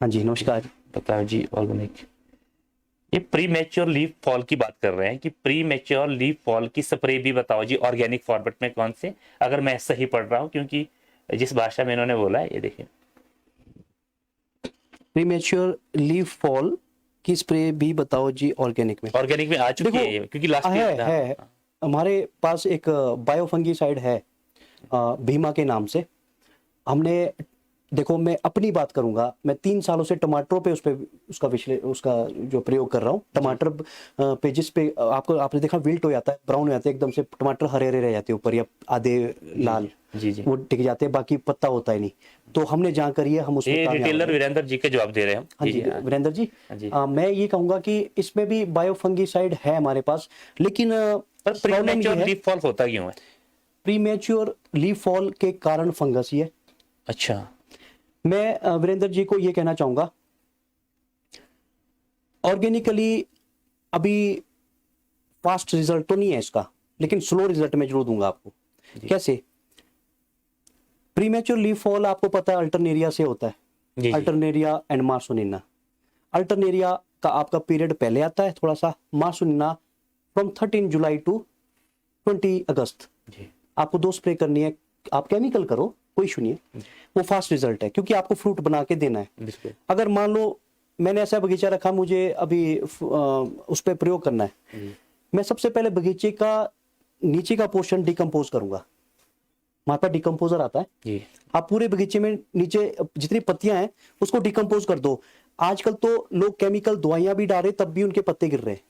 हाँ जी, नमस्कार।
बताओ जी, ऑर्गेनिक ये प्री मैच्योर लीफ फॉल की बात कर रहे हैं कि प्री मैच्योर लीफ फॉल की स्प्रे भी बताओ जी, ऑर्गेनिक फॉर्मेट में कौन से, अगर मैं सही पढ़ रहा हूँ, क्योंकि जिस भाषा में इन्होंने बोला है, ये देखिए
प्रीमेच्योर लीफ फॉल की स्प्रे भी बताओ जी, ऑर्गेनिक में।
ऑर्गेनिक में आ चुकी है ये, क्योंकि लास्ट
है हमारे पास एक बायोफंगीसाइड है भीमा के नाम से। हमने, देखो मैं अपनी बात करूंगा, मैं 3 सालों से टमाटरों पे उसका जो प्रयोग कर रहा हूँ। टमाटर पे जिस पे आपने देखा विल्ट हो जाता है, ब्राउन हो जाते हैं एकदम से, टमाटर हरे हरे रह जाते हैं ऊपर या आधे लाल,
जी जी,
वो टिक जाते हैं, बाकी पत्ता होता ही नहीं। तो हमने जहाँ करिए हम उसमें
ये रिटेलर वीरेंद्र जी के जवाब दे रहे हैं।
हाँ जी, वीरेंद्र जी,
जी।
मैं ये कहूंगा कि इसमें भी बायोफंगीसाइड है हमारे पास, लेकिन
प्रीमेच्योर लीफ फॉल होता क्यों है?
प्रीमेच्योर लीफ फॉल के कारण फंगस ही है।
अच्छा,
मैं वीरेंद्र जी को ये कहना चाहूंगा, ऑर्गेनिकली अभी फास्ट रिजल्ट तो नहीं है इसका, लेकिन स्लो रिजल्ट मैं जरूर दूंगा आपको। कैसे? प्रीमेच्योर लीफ फॉल आपको पता है अल्टरनेरिया से होता है, अल्टरनेरिया एंड मार्सोनिना। अल्टरनेरिया का आपका पीरियड पहले आता है थोड़ा सा, मार्सोनिना फ्रॉम 13 जुलाई टू 20 अगस्त। आपको 2 स्प्रे करनी है, आप केमिकल करो, कोई इशू नहीं है, वो फास्ट रिजल्ट है, क्योंकि आपको फ्रूट बना के देना है। अगर मान लो मैंने ऐसा बगीचा रखा, मुझे अभी उस पर प्रयोग करना है, मैं सबसे पहले बगीचे का नीचे का पोर्शन डिकम्पोज करूंगा। हमारे पास डिकम्पोजर आता है, आप पूरे बगीचे में नीचे जितनी पत्तियां हैं उसको डिकम्पोज कर दो। आजकल तो लोग केमिकल दवाइयां भी डाल रहे, तब भी उनके पत्ते गिर रहे हैं।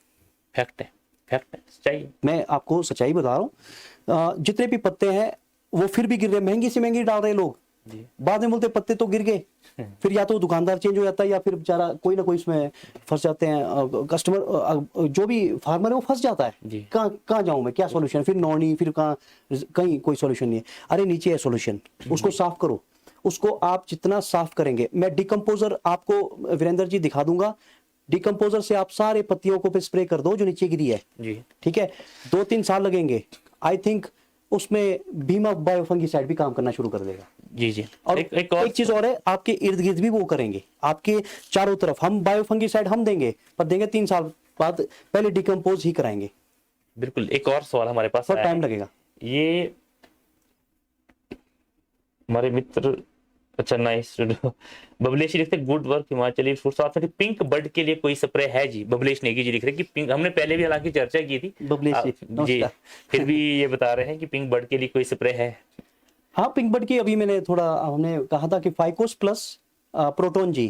फैक्ट है, फैक्ट है, सच्चाई।
मैं आपको सच्चाई बता रहा हूँ, जितने भी पत्ते हैं वो फिर भी गिर रहे हैं, महंगी से महंगी डाल रहे लोग,
जी।
बाद में बोलते पत्ते तो गिर गए, फिर या तो दुकानदार चेंज हो जाता है या फिर बेचारा कोई ना कोई इसमें फंस जाते हैं, कस्टमर जो भी फार्मर है वो फंस जाता है।
जी।
कहाँ कहाँ जाऊं मैं, क्या सॉल्यूशन, फिर नॉनी, फिर कहाँ, कहीं कोई सॉल्यूशन नहीं है। अरे नीचे है सॉल्यूशन, उसको साफ करो। उसको आप जितना साफ करेंगे, मैं डिकम्पोजर आपको वीरेंद्र जी दिखा दूंगा, डिकम्पोजर से आप सारे पत्तियों को पे स्प्रे कर दो जो नीचे गिरी है।
जी।
ठीक है, 2-3 साल लगेंगे, आई थिंक उसमें भीमा बायोफंगीसाइड भी काम करना शुरू कर देगा।
जी। जी।
और
एक और
एक चीज और है, आपके इर्द गिर्द भी वो करेंगे, आपके चारों तरफ हम बायोफंगीसाइड हम देंगे, पर देंगे 3 साल बाद, पहले डिकम्पोज ही कराएंगे,
बिल्कुल। एक और सवाल हमारे पास
थोड़ा
आया
टाइम
है।
लगेगा।
ये हमारे मित्र, अच्छा नाइस, बबलेश जी लिखते गुड वर्क हिमाचली फूड्स। आप पिंक बर्ड के लिए कोई स्प्रे है जी? बबलेश नेगी जी लिख रहे हैं कि पिंक, हमने पहले भी हालांकि चर्चा की थी
बबलेश जी,
जी,
नमस्कार।
फिर भी ये बता रहे हैं कि पिंक बर्ड के लिए कोई स्प्रे है?
हाँ, पिंक बर्ड की अभी मैंने थोड़ा, हमने कहा था कि फाइकोस प्लस प्रोटोन जी,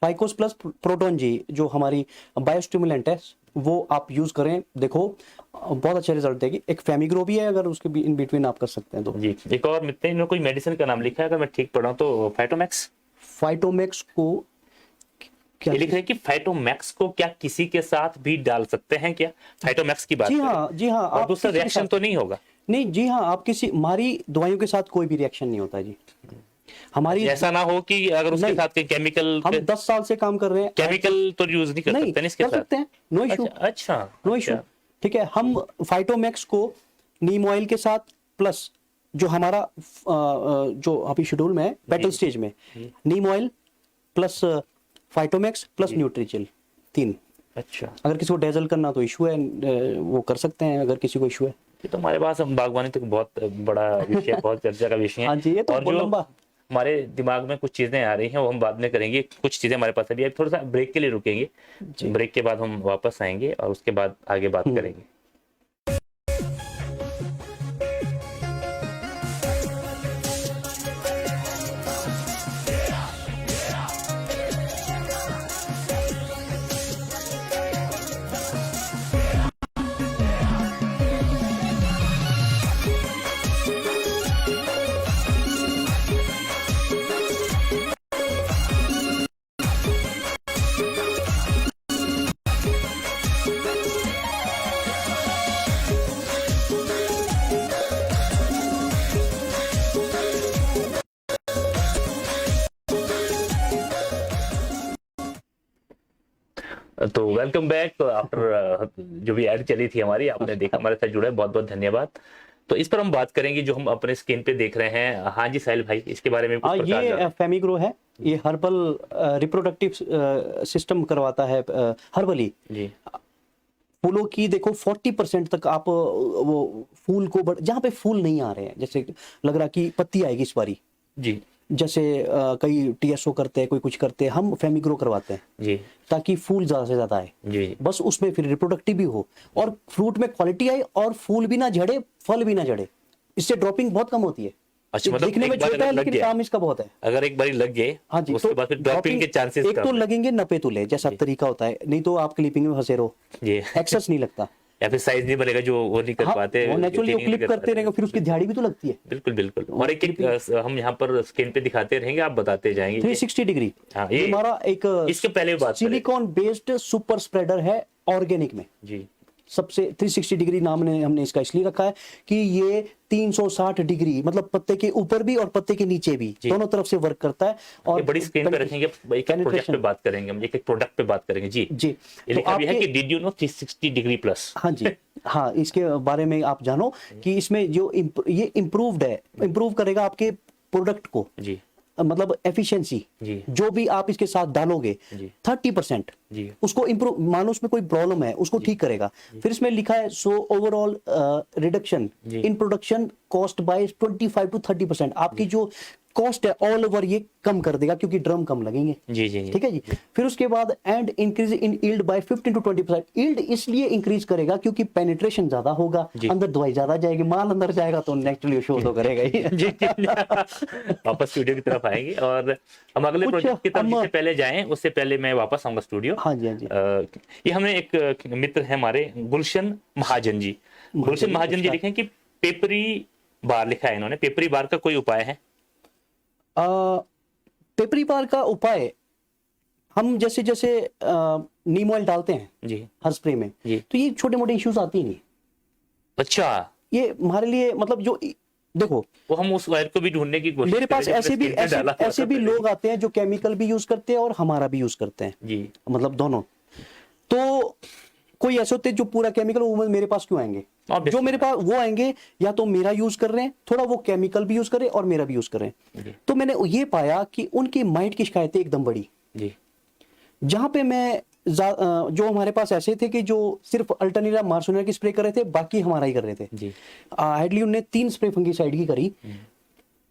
फाइकोस प्लस प्रोटोन जी जो हमारी बायोस्टिमुलेंट है वो आप यूज करें, देखो बहुत अच्छा रिजल्ट देगी। एक फेमिग्रो भी है, अगर उसके भी इन बिटवीन आप कर सकते हैं तो।
जी। एक और मित्र इन्होंने कोई मेडिसिन का नाम लिखा है, अगर मैं ठीक पढ़ा हूं तो फाइटोमैक्स।
फाइटोमैक्स को क्या,
ये लिख रहे हैं कि फाइटोमैक्स को क्या किसी के साथ भी डाल सकते हैं क्या? फाइटोमैक्स की बात
जी
करें।
हाँ, जी हाँ,
और
आप
दूसरा
किसी के
रिएक्शन
साथ-
तो नहीं होगा?
नहीं, जी हाँ, आप किसी हमारी दवाइयों के साथ कोई भी रिएक्शन नहीं होता जी। हमारी
ऐसा ना हो कि अगर उसके
नहीं,
साथ कोई केमिकल,
हम 10 साल से काम कर रहे हैं,
केमिकल तो यूज नहीं कर
नहीं
सकते ना इसके
कर
साथ?
सकते हैं, नो इशू,
अच्छा अच्छा
नो इशू। ठीक है, हम फाइटोमैक्स को नीम ऑयल के साथ प्लस जो हमारा जो अभी शेड्यूल में है पेटल स्टेज में, नीम ऑयल प्लस फाइटोमैक्स प्लस न्यूट्रीजिल, 3।
अच्छा,
अगर किसी को डेजल करना तो इशू है, वो कर सकते हैं अगर किसी को इशू है।
ये तो हमारे पास बागवानी तो बहुत बड़ा विषय, बहुत चर्चा का विषय है।
हाँ जी, ये तो
और
बहुत
जो
लंबा।
हमारे दिमाग में कुछ चीजें आ रही हैं वो हम बाद में करेंगे। कुछ चीजें हमारे पास अभी थोड़ा सा ब्रेक के लिए रुकेंगे, ब्रेक के बाद हम वापस आएंगे और उसके बाद आगे बात करेंगे। तो वेलकम बैक आफ्टर जो भी एड चली थी हमारी, आपने देखा, हमारे साथ जुड़ा है, बहुत बहुत धन्यवाद। तो इस पर हम बात करेंगे जो हम अपने स्क्रीन पे देख रहे हैं। हाँ जी साहिल भाई, इसके बारे में कुछ प्रकाश डालें।
ये फेमिग्रो है, ये हर्बल रिप्रोडक्टिव सिस्टम करवाता है, हर्बली
जी।
फूलों की देखो 40% तक आप वो फूल को जहाँ पे फूल नहीं आ रहे हैं, जैसे लग रहा कि पत्ती आएगी इस बारी,
जी
जैसे कई टीएसओ करते हैं, कोई कुछ करते हैं, हम फेमिग्रो करवाते हैं
जी
ताकि फूल ज्यादा से ज्यादा आए,
जी।
बस उसमें फिर रिप्रोडक्टिव भी हो और फ्रूट में क्वालिटी आए और फूल भी ना झड़े, फल भी ना झड़े, इससे ड्रॉपिंग बहुत कम होती है।
अच्छा, मतलब
दिखने में
एक बार
छोटा है
अगर लग
लेकिन
गया,
काम इसका बहुत है।
अगर एक बारी लग गए,
हाँ जी,
उसके बाद फिर ड्रॉपिंग के चांसेस
एक तो
कम है।
लगेंगे नपे तुले जैसा तरीका होता है, नहीं तो आप क्लिपिंग में फंसे रहो,
जी।
एक्सेस नहीं लगता।
या फिर साइज नहीं बनेगा, जो वो नहीं कर
हाँ,
पाते,
वो नेचुरली
clipping नहीं
क्लिप
कर
करते
पाते।
रहेंगे, फिर उसकी दिहाड़ी भी तो लगती है।
बिल्कुल बिल्कुल। और एक एक हम यहाँ पर स्क्रीन पे दिखाते रहेंगे, आप बताते जाएंगे।
360 डिग्री,
हाँ,
ये
ये
हमारा एक
इसके पहले बात करें।
सिलिकॉन बेस्ड सुपर स्प्रेडर है ऑर्गेनिक में,
जी।
सबसे 360 डिग्री नाम ने हमने इसका इसलिए रखा है कि ये 360 डिग्री मतलब पत्ते के ऊपर भी और पत्ते के नीचे भी दोनों तरफ से वर्क करता है। और
ये बड़ी स्क्रीन पे रखेंगे, एक एक प्रोजेक्ट पे बात करेंगे, हम एक एक प्रोडक्ट पे बात करेंगे। जी
जी,
ये लिखा भी है कि did you know 360 degree plus.
हाँ जी, हाँ, इसके बारे में आप जानो कि इसमें जो ये इम्प्रूव्ड है, इम्प्रूव करेगा आपके प्रोडक्ट को,
जी
मतलब एफिशिएंसी,
जी
जो भी आप इसके साथ डालोगे
जी
30%
जी
उसको इम्प्रूव, मानो उसमें कोई प्रॉब्लम है उसको ठीक करेगा। फिर इसमें लिखा है सो ओवरऑल रिडक्शन
जी।
In production cost by 25 to 30%, आपकी जो कॉस्ट है ऑल ओवर ये कम कर देगा क्योंकि ड्रम कम लगेंगे।
जी जी
ठीक है जी। फिर उसके बाद and increase in yield by 15 to 20%, yield इसलिए इंक्रीज करेगा क्योंकि पेनिट्रेशन ज्यादा होगा, अंदर दवाई ज्यादा जाएगी, माल अंदर जाएगा तो नेचुरली शो तो करेगा ही।
जी जी। वापस स्टूडियो की तरफ आएंगे और हम अगले प्रोजेक्ट की तरफ जिससे पहले जाएं, उससे पहले मैं वापस आऊंगा स्टूडियो।
हाँ जी, हाँ जी।
ये हमने एक मित्र है हमारे, गुलशन महाजन जी। गुलशन महाजन जी लिखे हैं कि पेपरी बार लिखा है इन्होंने, पेपरी बार का कोई उपाय है?
पेपरी बार का उपाय, हम जैसे जैसे नीम ऑयल डालते हैं
जी
हर स्प्रे में,
जी।
तो ये छोटे मोटे इश्यूज आती ही नहीं।
अच्छा,
ये हमारे लिए मतलब जो देखो,
वो हम उस वायर को भी ढूंढने की कोशिश
मेरे पास
करें,
ऐसे भी
स्क्रीन पे डाला हुआ
ऐसे
था
भी
पहले।
लोग आते हैं जो केमिकल भी यूज करते हैं और हमारा भी यूज करते हैं,
जी
मतलब दोनों। तो कोई ऐसे होते हैं जो पूरा केमिकल, वो मेरे पास क्यों आएंगे?
Obviously।
जो मेरे पास वो आएंगे या तो मेरा यूज कर रहे हैं, थोड़ा वो केमिकल भी यूज कर रहे हैं और मेरा भी यूज कर रहे हैं।
जी
तो मैंने ये पाया कि उनकी माइट की शिकायतें एकदम बड़ी।
जी
जहां पे मैं जो हमारे पास ऐसे थे कि जो सिर्फ अल्टरनेरा मार्सोनिया की स्प्रे कर रहे थे, बाकी हमारा ही कर रहे थे।
जी
हेडली ने 3 स्प्रे फंगीसाइड की करी,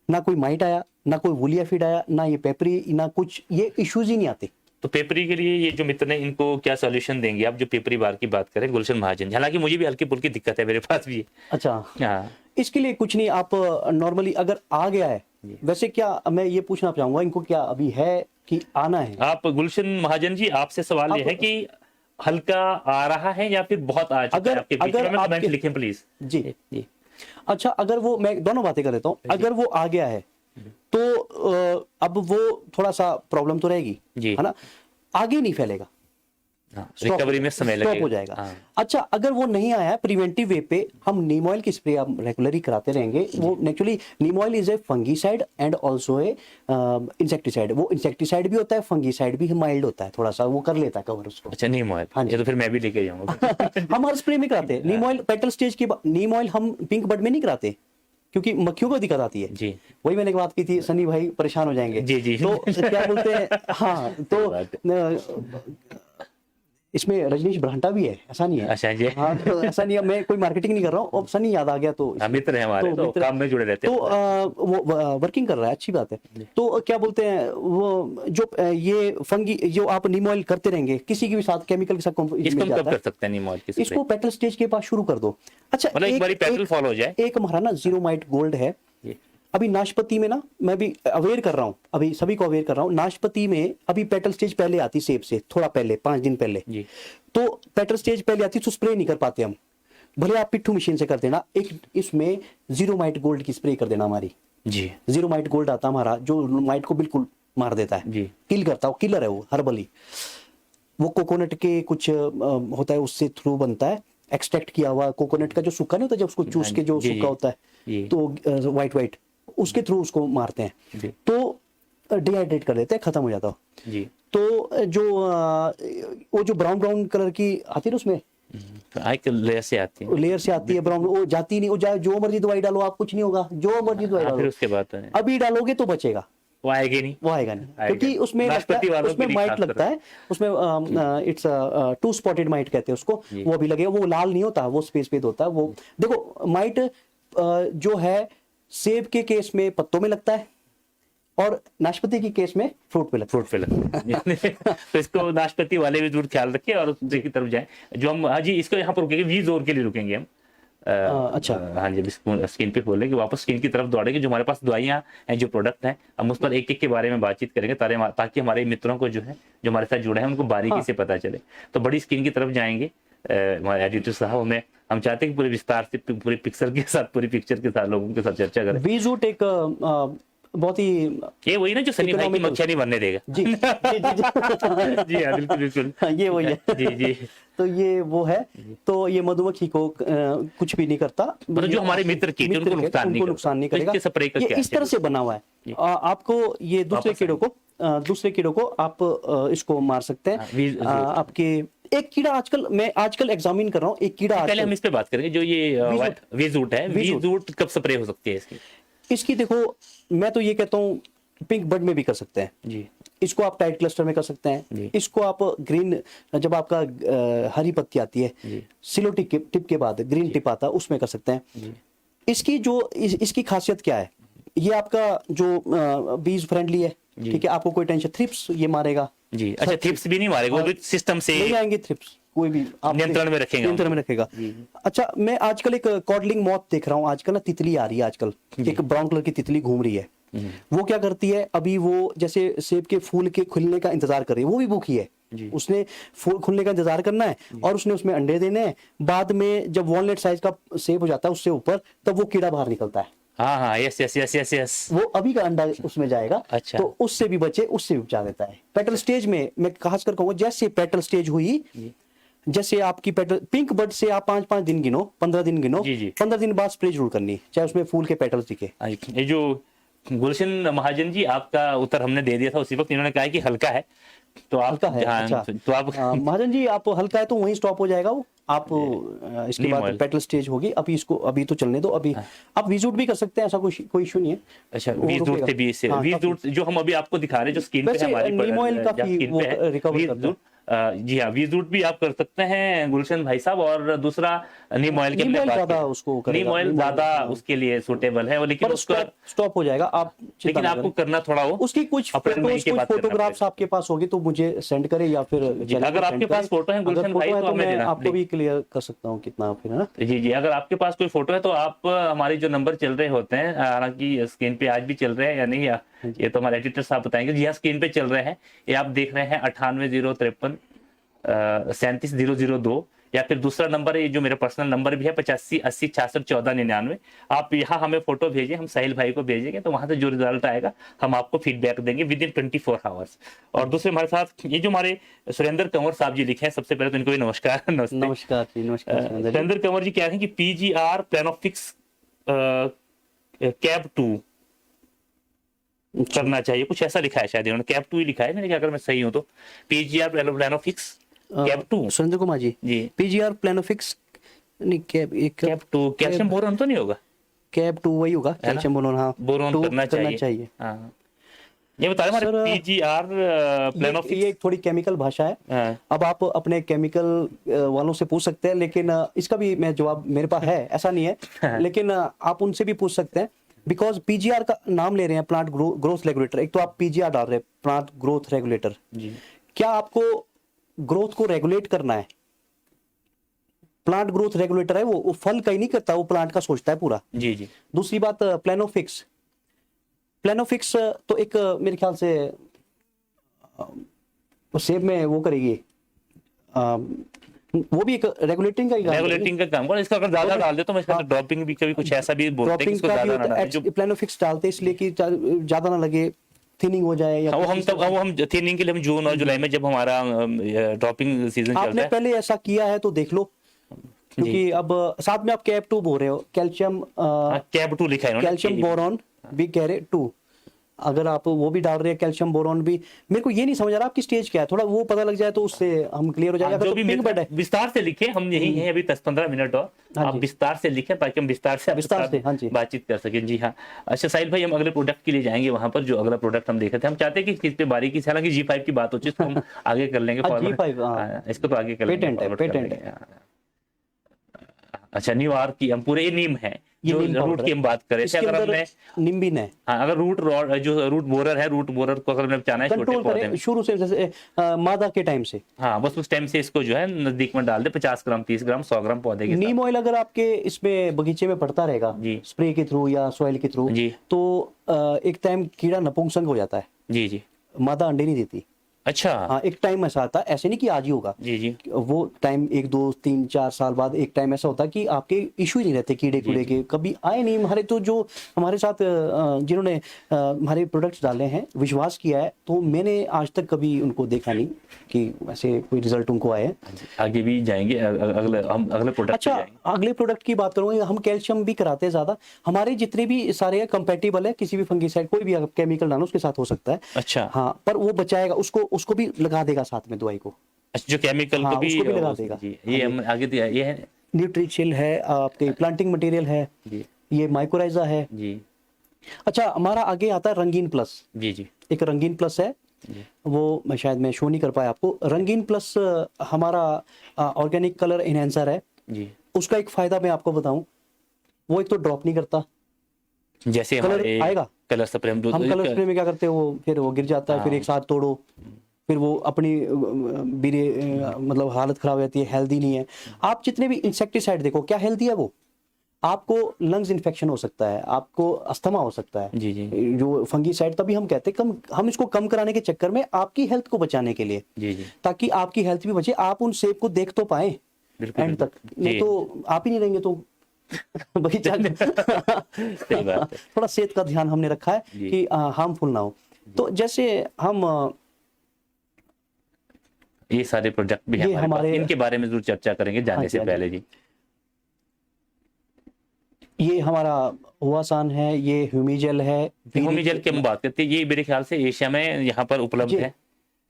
ना कोई माइट आया, ना कोई वुलिया फीड आया, ना ये पेपरी, ना कुछ, ये इश्यूज ही नहीं आते।
तो पेपरी के लिए ये जो मित्र ने, इनको क्या सॉल्यूशन देंगे आप, जो पेपरी बार की बात करें, गुलशन महाजन? हालांकि मुझे भी हल्की फुल्की दिक्कत है, मेरे पास भी है।
अच्छा,
हाँ
इसके लिए कुछ नहीं, आप नॉर्मली अगर आ गया है, वैसे क्या मैं ये पूछना चाहूंगा इनको, क्या अभी है कि आना है?
आप गुलशन महाजन जी, आपसे सवाल ये है कि हल्का आ रहा है या फिर बहुत आ चुका है आपके बीच में? कमेंट लिखें प्लीज।
जी
जी
अच्छा, अगर वो, मैं दोनों बातें कर लेता हूँ, अगर वो आ गया है तो अब वो थोड़ा सा प्रॉब्लम तो रहेगी,
जी।
है ना, आगे नहीं फैलेगा,
रिकवरी में समय
स्टॉप
लगेगा।
हो जाएगा।
हाँ।
अच्छा, अगर वो नहीं आया, प्रिवेंटिव वे पे हम नीम ऑयल की स्प्रे आप रेगुलरली कराते रहेंगे। वो actually Neem oil is a fungicide and also a insecticide. वो इंसेक्टिसाइड भी होता है, फंगीसाइड भी माइल्ड होता है, थोड़ा सा वो कर लेता है कवर उसको।
अच्छा, नीम ऑयल,
हाँ जी।
ये तो फिर मैं भी लेके जाऊंगा।
हम हर स्प्रे में कराते हैं नीम ऑयल। पेटल स्टेज की नीम ऑयल हम पिंक बड में नहीं कराते, क्योंकि मक्खियों को दिक्कत आती है।
जी
वही मैंने बात की थी, सनी भाई परेशान हो जाएंगे।
जी जी।
तो क्या बोलते हैं, हाँ, तो
बात है।
इसमें रजनीश ब्रांटा भी है, ऐसा नहीं है।
अच्छा जी।
हाँ, तो ऐसा नहीं है, मैं कोई मार्केटिंग नहीं कर रहा हूँ। अब सनी याद आ गया तो
मित्र है हमारे, तो काम में जुड़े रहते
तो
हैं।
वो वर्किंग कर रहा है, अच्छी बात है। तो क्या बोलते हैं, वो जो ये फंगी जो आप नीम ऑयल करते रहेंगे किसी के भी साथ, केमिकल के साथ
इसको हम कब कर सकते हैं नीम ऑयल की?
इसको पेटल स्टेज के पास शुरू कर दो। अच्छा,
मतलब एक बारी पेटल फॉलो हो जाए।
एक हमारा ना जीरो माइट गोल्ड है अभी नाशपाती में ना, मैं भी अवेयर कर रहा हूँ, अभी सभी को अवेयर कर रहा हूँ। नाशपाती में अभी पेटल स्टेज पहले आती, सेब से थोड़ा पहले, 5 दिन पहले।
जी।
तो पेटल स्टेज पहले आती तो स्प्रे नहीं कर पाते हम, भले आप पिट्ठू मशीन से कर देना, एक इसमें जीरो माइट गोल्ड की स्प्रे कर देना हमारी।
जी।
जीरो माइट गोल्ड आता हमारा, जो माइट को बिल्कुल मार देता है,
जी।
किल करता है, वो किलर है, वो हर्बली। वो कोकोनट के कुछ होता है, उससे थ्रू बनता है, एक्सट्रैक्ट किया हुआ कोकोनट का जो सूखा नहीं होता, जब उसको चूस के जो सूखा होता है, तो व्हाइट उसके थ्रू उसको मारते हैं, तो डिहाइड्रेट कर देते हैं, खत्म हो जाता है।
जी।
तो जो वो जो ब्राउन कलर की आती है ना, उसमें
लेयर से आती है,
लेयर से आती है ब्राउन, वो जाती नहीं, वो जो मर्जी दवाई डालो आप, कुछ नहीं होगा, जो मर्जी दवाई डालो।
फिर उसके बाद
अभी डालोगे तो बचेगा,
वो आएगी नहीं,
वो आएगा नहीं, क्योंकि उसमें माइट लगता है, उसमें इट्स 2 स्पॉटेड माइट कहते हैं उसको, वो अभी लगेगा। वो लाल नहीं होता, वो स्पेस पेद होता है। वो देखो, माइट जो है सेब के केस में पत्तों में लगता है, और नाशपाती की केस में फ्रूट पे लगता
है। तो इसको नाशपाती वाले भी जरूर ख्याल रखें और दूसरी की तरफ जाएं। जो हम, हाँ जी, इसको यहाँ पर रुकेंगे, वी जोर के लिए रुकेंगे हम।
अच्छा,
हाँ जी, स्क्रीन पे खोलेंगे, वापस स्क्रीन की तरफ दौड़ेंगे। जो हमारे पास दवाइयाँ हैं, जो प्रोडक्ट हैं, हम उस पर एक एक के बारे में बातचीत करेंगे, ताकि हमारे मित्रों को जो है, जो हमारे साथ जुड़े हैं, उनको बारीकी से पता चले। तो बड़ी स्क्रीन की तरफ जाएंगे। हमारे एडिटर साहब, हमें हम चाहते हैं कि पूरे विस्तार से, पूरी पिक्चर के साथ, पूरी पिक्चर के साथ लोगों के साथ चर्चा करें।
वीजूट एक बहुत ही,
ये वही ना जो सनी भाई की मक्खियाँ नहीं बनने देगा।
जी जी जी
जी हाँ, बिल्कुल बिल्कुल,
ये वही है।
जी जी।
तो ये वो है, तो ये मधुमक्खी को कुछ भी नहीं करता,
मतलब जो हमारे मित्र की उनको नुकसान नहीं करेगा।
ये इस तरह से बना हुआ है। आपको ये दूसरे कीड़ों को आप इसको मार सकते हैं। आपके एक कीड़ा आजकल एग्जामिन कर रहा हूँ, एक कीड़ा
पहले हम इस पे बात करेंगे, जो ये वीजूट है। वीजूट कब स्प्रे हो सकती है
इसकी? देखो, मैं तो ये कहता हूँ पिंक बड में भी कर सकते हैं
जी।
इसको आप टाइट क्लस्टर में कर सकते हैं। इसको आप ग्रीन, जब आपका हरी पत्ती आती है, सिलो टिप के बाद ग्रीन टिप आता है, उसमें कर सकते हैं। इसकी खासियत क्या है? ये आपका जो बीज फ्रेंडली है, ठीक है, आपको कोई टेंशन, थ्रिप्स ये मारेगा
जी। अच्छा, थ्रिप्स भी नहीं मारेगा, वो सिस्टम से
नहीं आएंगे थ्रिप्स, कोई भी
नियंत्रण में रखेगा।
अच्छा, मैं आजकल एक कॉडलिंग मॉथ देख रहा हूँ, आजकल ना तितली आ रही है, आजकल एक ब्राउन कलर की तितली घूम रही है। वो क्या करती है, अभी वो जैसे सेब के फूल के खुलने का इंतजार कर रही है, वो भी भूखी है, उसने फूल खुलने का इंतजार करना है, और उसने उसमें अंडे देने हैं। बाद में जब वॉलनट साइज का सेब हो जाता है उससे ऊपर, तब वो कीड़ा बाहर निकलता है।
हाँ हाँ, yes yes yes yes yes.
वो अभी का अंडा उसमें जाएगा।
अच्छा।
तो उससे भी बचे, उससे भी बचा देता है। पेटल स्टेज में मैं खासकर कहूंगा, जैसे पेटल स्टेज हुई, जैसे आपकी पेटल पिंक बड से आप 5-5 दिन गिनो, 15 दिन गिनो,
जी, जी।
15 दिन बाद स्प्रे जरूर करनी है, चाहे उसमें फूल के पेटल्स दिखे।
ये जो गुलशन महाजन जी, आपका उत्तर हमने दे दिया था उसी वक्त, इन्होंने कहा है कि हल्का है, तो आप
हल्का है,
हाँ,
अच्छा।
तो आप
महाजन जी, आप हल्का है तो वहीं स्टॉप हो जाएगा वो। आप इसके
नीम
बाद
ऑयल।
पेटल स्टेज होगी, अभी इसको अभी तो चलने दो। अभी आप विजुट भी कर सकते हैं, ऐसा कोई इशू नहीं है।
अच्छा,
वो
वीज रूट
रुकेगा।
से भी इससे
हाँ,
वीज
काफी।
रूट जो हम अभी आपको दिखा रहे हैं, जो स्क्रीन पे
वैसे
है हमारी
नीम ऑयल
जहाँ
काफी
स्क्रीन
वो
पे है,
रिकवर
वीज
करता है।
रूट, जी हाँ, वीज रूट भी आप कर सकते हैं गुलशन भाई साहब। और दूसरा नीम ऑयल की
नीम
हमने
ऑयल
बात
ज्यादा
की,
उसको
नीम
करेगा,
ऑयल
नीम ऑयल,
ज्यादा
हाँ।
उसके लिए सूटेबल है, लेकिन
पर
उसका
स्टॉप हो जाएगा, आप चिंता
लेकिन
ना
आपको
करें।
करना थोड़ा हो
उसकी कुछ
अप्रैल मई
फोटोज,
के
कुछ
बाद करना
फोटोग्राफ्स
पड़ेगा।
आपके पास होगी तो मुझे सेंड करें, या फिर
जी,
चैनल
अगर
पे
आपके
सेंड
पास
करें।
फोटो है
अगर
गुलशन भाई
फोटो है
तो
तो
हमें
मैं
देना।
आपको भी क्लियर कर सकता हूँ कितना फिर, है ना।
जी जी, अगर आपके पास कोई फोटो है तो आप हमारे जो नंबर चल रहे होते हैं, हालांकि स्क्रीन पे आज भी चल रहे हैं या नहीं, ये तो हमारे एडिटर साहब बताएंगे। जी हाँ, स्क्रीन पे चल रहे हैं, ये आप देख रहे हैं 98,053 37,002, या फिर दूसरा नंबर है ये जो मेरा पर्सनल नंबर भी है 8580661499। आप यहाँ हमें फोटो भेजें, हम साहिल भाई को भेजेंगे, तो वहां से जो रिजल्ट आएगा हम आपको फीडबैक देंगे विद इन 24 आवर्स। और दूसरे हमारे साथ ये जो हमारे सुरेंद्र कंवर साहब जी लिखे हैं, सबसे पहले तो इनको भी नमस्कार। नमस्ते।
नमस्कार जी, नमस्कार सुरेंद्र जी।
सुरेंद्र कंवर जी कह रहे हैं कि पीजीआर प्लानोफिक्स कैब 2 करना चाहिए, कुछ ऐसा लिखा है, शायद इन्होंने कैब 2 ही लिखा है, मेरे अगर मैं सही हूं तो। PGR Planofix cab 2।
Surendra Kumar ji,
जी,
पीजीआर प्लानोफिक्स नहीं, कैब एक
कैब 2 कैल्शियम बोरॉन तो नहीं होगा?
कैब 2 वही होगा, कैल्शियम बोरोन। हाँ,
बोरॉन
2
करना चाहिए। हाँ, ये बता रहे हमारे
सर,
पीजीआर
ये
प्लानोफिक्स।
एक थोड़ी केमिकल भाषा है।
हाँ,
अब आप अपने केमिकल वालों से पूछ सकते हैं, लेकिन इसका भी मैं जवाब मेरे पास है, ऐसा नहीं है। लेकिन आप उनसे भी पूछ सकते हैं, बिकॉज पीजीआर का नाम ले रहे हैं, प्लांट ग्रोथ रेगुलेटर। एक तो आप पीजीआर डाल रहे हैं, प्लांट ग्रोथ रेगुलेटर।
जी
क्या आपको ग्रोथ को रेगुलेट करना है? प्लांट ग्रोथ रेगुलेटर है वो फल का ही नहीं करता, वो प्लांट का सोचता है पूरा।
जी जी।
दूसरी बात, प्लानोफिक्स। प्लानोफिक्स तो एक मेरे ख्याल से सेब में वो करेगी, वो भी एक रेगुलेटिंग का ही काम करेगी।
रेगुलेटिंग का काम, और इसका अगर ज्यादा डाल दे तो मैं इसका ड्रॉपिंग भी कभी कुछ ऐसा भी बोलते हैं कि
ड्रॉपिंग
इसको
का भी
ज्यादा ना
होता है,
डालें, जो
प्लानोफिक्स डालते हैं इसलिए कि ज्यादा ना लगे, थिनिंग हो जाए। या
वो हम तब वो हम थिनिंग के लिए हम जून और जुलाई में जब हमारा ड्रॉपिंग सीजन चलता
आपने
है।
पहले ऐसा किया है तो देख लो, क्योंकि अब साथ में आप कैब 2 बोल रहे हो, कैल्शियम
कैब 2 लिखा है इन्होंने।
कैल्शियम बोरॉन भी कह रहे 2, अगर आप वो भी डाल रहे हैं, कैल्शियम बोरॉन भी। मेरे को ये नहीं समझ आ रहा आपकी स्टेज क्या है, थोड़ा वो पता लग जाए तो उससे हम क्लियर हो जाएगा।
जो
तो
भी
पिंक बड है,
विस्तार से लिखे, हम यही हैं अभी 10-15 मिनट और
हाँ
आप
जी।
विस्तार से लिखें ताकि हम विस्तार से
हाँ जी।
बातचीत कर सकें। जी हाँ। अच्छा साहिल भाई, हम अगले प्रोडक्ट के लिए जाएंगे, वहां पर जो अगला प्रोडक्ट हम देखे थे, हम चाहते हैं कि इस पे बारीकी से, हालांकि G5 की बात होती है तो हम आगे कर लेंगे फॉरवर्ड।
G5, हाँ।
इसको तो आगे कर लेंगे,
पेटेंट है,
forward कर
पेटेंट
लेंगे। अच्छा, न्यूयॉर्क की हम पूरे, ये नीम है,
ये
जो
नीम
रूट
पाउडर
की
है।
हम बात कर रहे थे।
इसके
अगर
अंदर
हमने
निम्बिन है।
हाँ, अगर रूट रॉड जो रूट बोरर है, रूट बोरर को अगर हमने चाहना है छोटे
कंट्रोल
पौधे
करें
में,
शुरू से, जैसे मादा के टाइम से।
हाँ, बस उस टाइम से इसको जो है नजदीक में डाल दे, 50 ग्राम, 30 ग्राम, 100 ग्राम पौधे के
नीम ऑयल अगर आपके इसमें बगीचे में पड़ता रहेगा,
जी।
स्प्रे के थ्रू या सॉइल के थ्रू,
जी।
तो एक टाइम कीड़ा नपुंसक हो जाता है,
जी जी।
मादा अंडे नहीं देती।
अच्छा।
हाँ, एक टाइम ऐसा आता है, ऐसे नहीं कि आज ही होगा।
जी जी।
वो टाइम 1 2 3 4 साल बाद एक टाइम ऐसा होता है कि आपके इशू ही नहीं रहते, कीड़े कूड़े के कभी आए नहीं। हमारे तो जो हमारे साथ जिन्होंने हमारे प्रोडक्ट्स डाले हैं, विश्वास किया है, तो मैंने आज तक कभी उनको देखा नहीं कि वैसे कोई रिजल्ट उनको आए हैं।
आगे भी जाएंगे, हम अगले प्रोडक्ट
अच्छा,
पे जाएंगे।
अगले प्रोडक्ट की बात करूंगा, हम कैल्शियम भी कराते हैं ज्यादा। हमारे जितने भी सारे कंपेटिबल है, किसी भी फंगीसाइड कोई भी केमिकल डालो उसके साथ हो सकता है।
अच्छा।
हाँ, पर वो बचाएगा, उसको भी लगा देगा साथ में दवाई को।
अच्छा, जो केमिकल
हाँ,
को भी
उसको भी लगा देगा।
जी, ये हम आगे दिया, ये है
न्यूट्रीशियल है, आपके प्लांटिंग मटेरियल है,
जी
ये माइक्रोराइजा है।
जी
अच्छा, हमारा आगे आता है रंगीन प्लस।
जी जी
एक रंगीन प्लस है, वो शायद मैं शो नहीं कर पाया आपको। रंगीन प्लस हमारा ऑर्गेनिक कलर इनहेंसर है।
जी।
उसका एक फायदा मैं आपको बताऊं, वो एक तो ड्रॉप नहीं करता,
जैसे
कलर
हमारे
आएगा।
कलर स्प्रे
हम कलर स्प्रे में क्या करते हैं, वो फिर वो गिर जाता है, फिर एक साथ तोड़ो, फिर वो अपनी मतलब हालत खराब हो जाती है, हेल्दी नहीं है। आप जितने भी इंसेक्टिसाइड देखो, क्या हेल्दी है वो? आपको लंग्स इन्फेक्शन हो सकता है, आपको अस्थमा हो सकता है।
जी जी
जो फंगीसाइड, तभी हम कहते हैं कम, हम इसको कम कराने के चक्कर में आपकी हेल्थ को बचाने के लिए,
जी जी।
ताकि आपकी हेल्थ भी बचे, आप उन सेब को देख तो पाए
बिल्कुल
एंड तक। नहीं तो आप ही नहीं रहेंगे तो बगीचा
सही बात है।
थोड़ा सेहत का ध्यान हमने रखा है
जी।
कि हार्मफुल ना हो। तो जैसे हम
ये सारे प्रोजेक्ट भी हैं
ये
हमारे पास,
हमारे-
इनके बारे में जरूर चर्चा करेंगे जाने
हाँ जी,
से
हाँ जी।
पहले जी।
ये हमारा हुआसान है, ये ह्यूमीजेल है।
होमी की हम बात करते हैं, ये मेरे ख्याल से एशिया में यहाँ पर उपलब्ध
जी
है,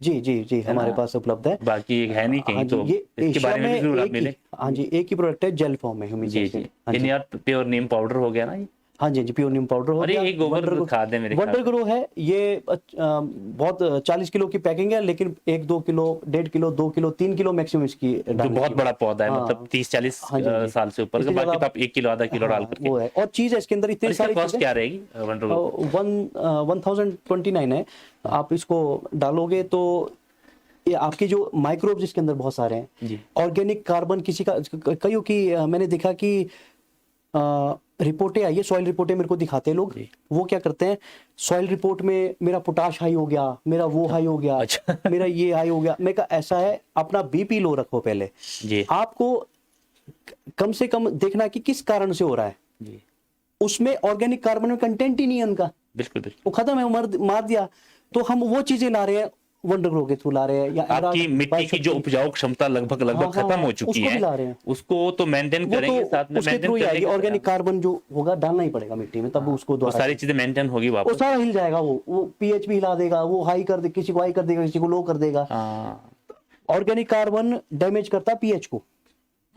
जी जी जी हमारे
ना?
पास उपलब्ध है।
बाकी है नहीं
हाँ
कहीं,
जी,
तो
ये
इसके
एशिया
बारे में
में
भी जरूर आप
एक ही,
मिले।
हाँ जी, एक ही प्रोडक्ट है, जेल फॉर्म में
जी
ह्यूमीजेल
जी,
के। हाँ जी,
यार प्योर नीम पाउडर हो गया ना ये।
हाँ जी, प्योर नीम पाउडर हो
और
गया।
ये एक गोबर खाद है मेरे ख्याल
वंडर
से।
ग्रो है ये, बहुत 40 किलो की पैकिंग है, लेकिन 1-2 kilo, 1.5 kilo, 2 kilo, 3 kilo maximum इसकी
जो
डालने
बहुत
की।
बड़ा पौधा है,
हाँ,
मतलब 30-40
हाँ जी, हाँ जी।
साल से ऊपर का,
इससे
बाकी
ज्यादा-
तो आप 1 किलो आधा किलो डाल
हाँ,
करके।
वो है। और चीज है इसके अंदर
और
इतनी
इसका
सारी
कॉस्ट
चीजें।
क्या रहेगी वंडर ग्रो?
1029 है। आप इसको डालोगे तो ये आपके जो माइक्रोब्स इसके अंदर बहुत सारे हैं।
जी।
ऑर्गेनिक कार्बन किसी का, कईयों की मैंने देखा कि रिपोर्टें आई है, सॉइल रिपोर्टें मेरे को दिखाते हैं लोग।
जी।
वो क्या करते हैं, सॉइल रिपोर्ट में मेरा पोटाश हाई हो गया, मेरा वो हाई हो गया,
अच्छा।
मेरा ये हाई हो गया। मैं कहा ऐसा है, अपना बीपी लो रखो पहले।
जी
आपको कम से कम देखना कि किस कारण से हो रहा है।
जी,
उसमें ऑर्गेनिक कार्बन में कंटेंट ही नहीं है उनका,
बिल्कुल बिल्कुल।
वो खत्म है, मार दिया। तो हम वो चीजें ला रहे हैं, वंडर ग्रो के थ्रू ला रहे हैं, या
आपकी मिट्टी की जो उपजाऊ क्षमता लगभग
हाँ,
खत्म हो
हाँ,
चुकी
उसको भी
है,
ला रहे हैं।
उसको तो मेंटेन
वो
करेंगे, साथ
तो
में
उसके
मेंटेन
थ्रू ही आएगी।
करने के
ऑर्गेनिक कार्बन जो होगा डालना ही पड़ेगा मिट्टी में, तब उसको
वो
द्वारा
सारी चीजें मेंटेन होगी
वो
वापस।
सारा हिल जाएगा। वो पीएच भी हिला देगा, वो हाई कर दे, किसी को हाई कर देगा, किसी को लो कर देगा।
हाँ,
ऑर्गेनिक कार्बन डैमेज करता है पीएच को,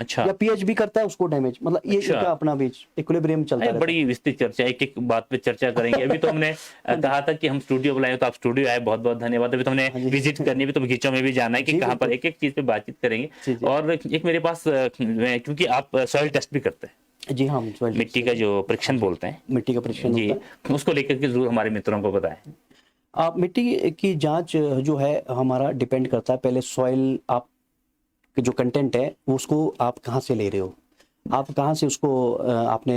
अच्छा।
या पीएच भी करता है उसको डैमेज। मतलब ये
अच्छा।
इनका अपना बीच इक्विलिब्रियम चलता
अरे
रहता है।
बड़ी विस्तृत चर्चा, एक एक बात पे चर्चा करेंगे। अभी तो हमने कहा था कि हम स्टूडियो बुलाएं, तो आप स्टूडियो आए, बहुत बहुत धन्यवाद। अभी तो हमने
हाँ जी।
विजिट करनी है, भी तो बगीचों में भी जाना है कि
जी,
कहाँ पर,
बिल्कुल।
एक एक चीज पे बातचीत करेंगे।
जी, जी।
और एक मेरे पास क्योंकि आप सॉइल टेस्ट भी करते हैं,
जी हाँ, soil
मिट्टी का जो परीक्षण बोलते हैं
मिट्टी का परीक्षण
जी,
होता है।
उसको लेकर के जरूर हमारे मित्रों को बताएं।
आप मिट्टी की जांच जो है हमारा डिपेंड करता है, पहले सॉइल आप जो कंटेंट है उसको आप कहाँ से ले रहे हो, आप कहाँ से उसको आपने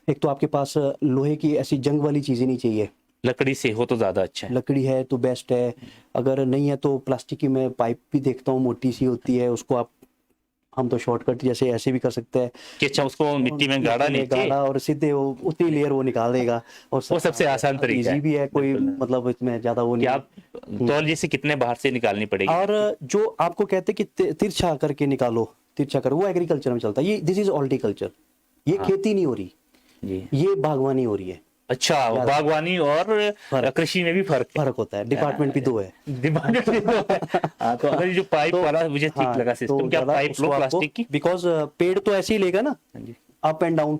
एक तो आपके पास लोहे की ऐसी जंग वाली चीज़ें नहीं चाहिए।
लकड़ी से हो तो ज्यादा अच्छा है।
लकड़ी है तो बेस्ट है, अगर नहीं है तो प्लास्टिक की मैं पाइप भी देखता हूँ, मोटी सी होती है, उसको आप, हम तो शॉर्टकट जैसे ऐसे भी कर सकते हैं
कि अच्छा उसको मिट्टी में गाड़ा नीचे,
गाड़ा और सीधे वो उतनी लेयर वो निकाल देगा। और
वो सबसे आसान तरीका है।
इजी भी है, कोई मतलब इसमें ज्यादा वो
कि
नहीं है।
आप तौलिए से कितने बाहर से निकालनी पड़ेगी।
और जो आपको कहते हैं कि तिरछा करके निकालो, तिरछा करो, वो एग्रीकल्चर में चलता है। ये दिस इज हॉर्टिकल्चर, ये खेती नहीं हो रही,
जी,
ये बागवानी हो रही है।
अच्छा, बागवानी और कृषि में भी फर्क
होता है, डिपार्टमेंट भी दो है।
डिपार्टमेंट भी दो है। हाँ, तो अगर ये जो पाइप वाला मुझे ठीक लगा सिस्टम, क्या पाइप लो प्लास्टिक की,
बिकॉज पेड़ तो ऐसे ही लेगा ना,
जी,
अप एंड डाउन,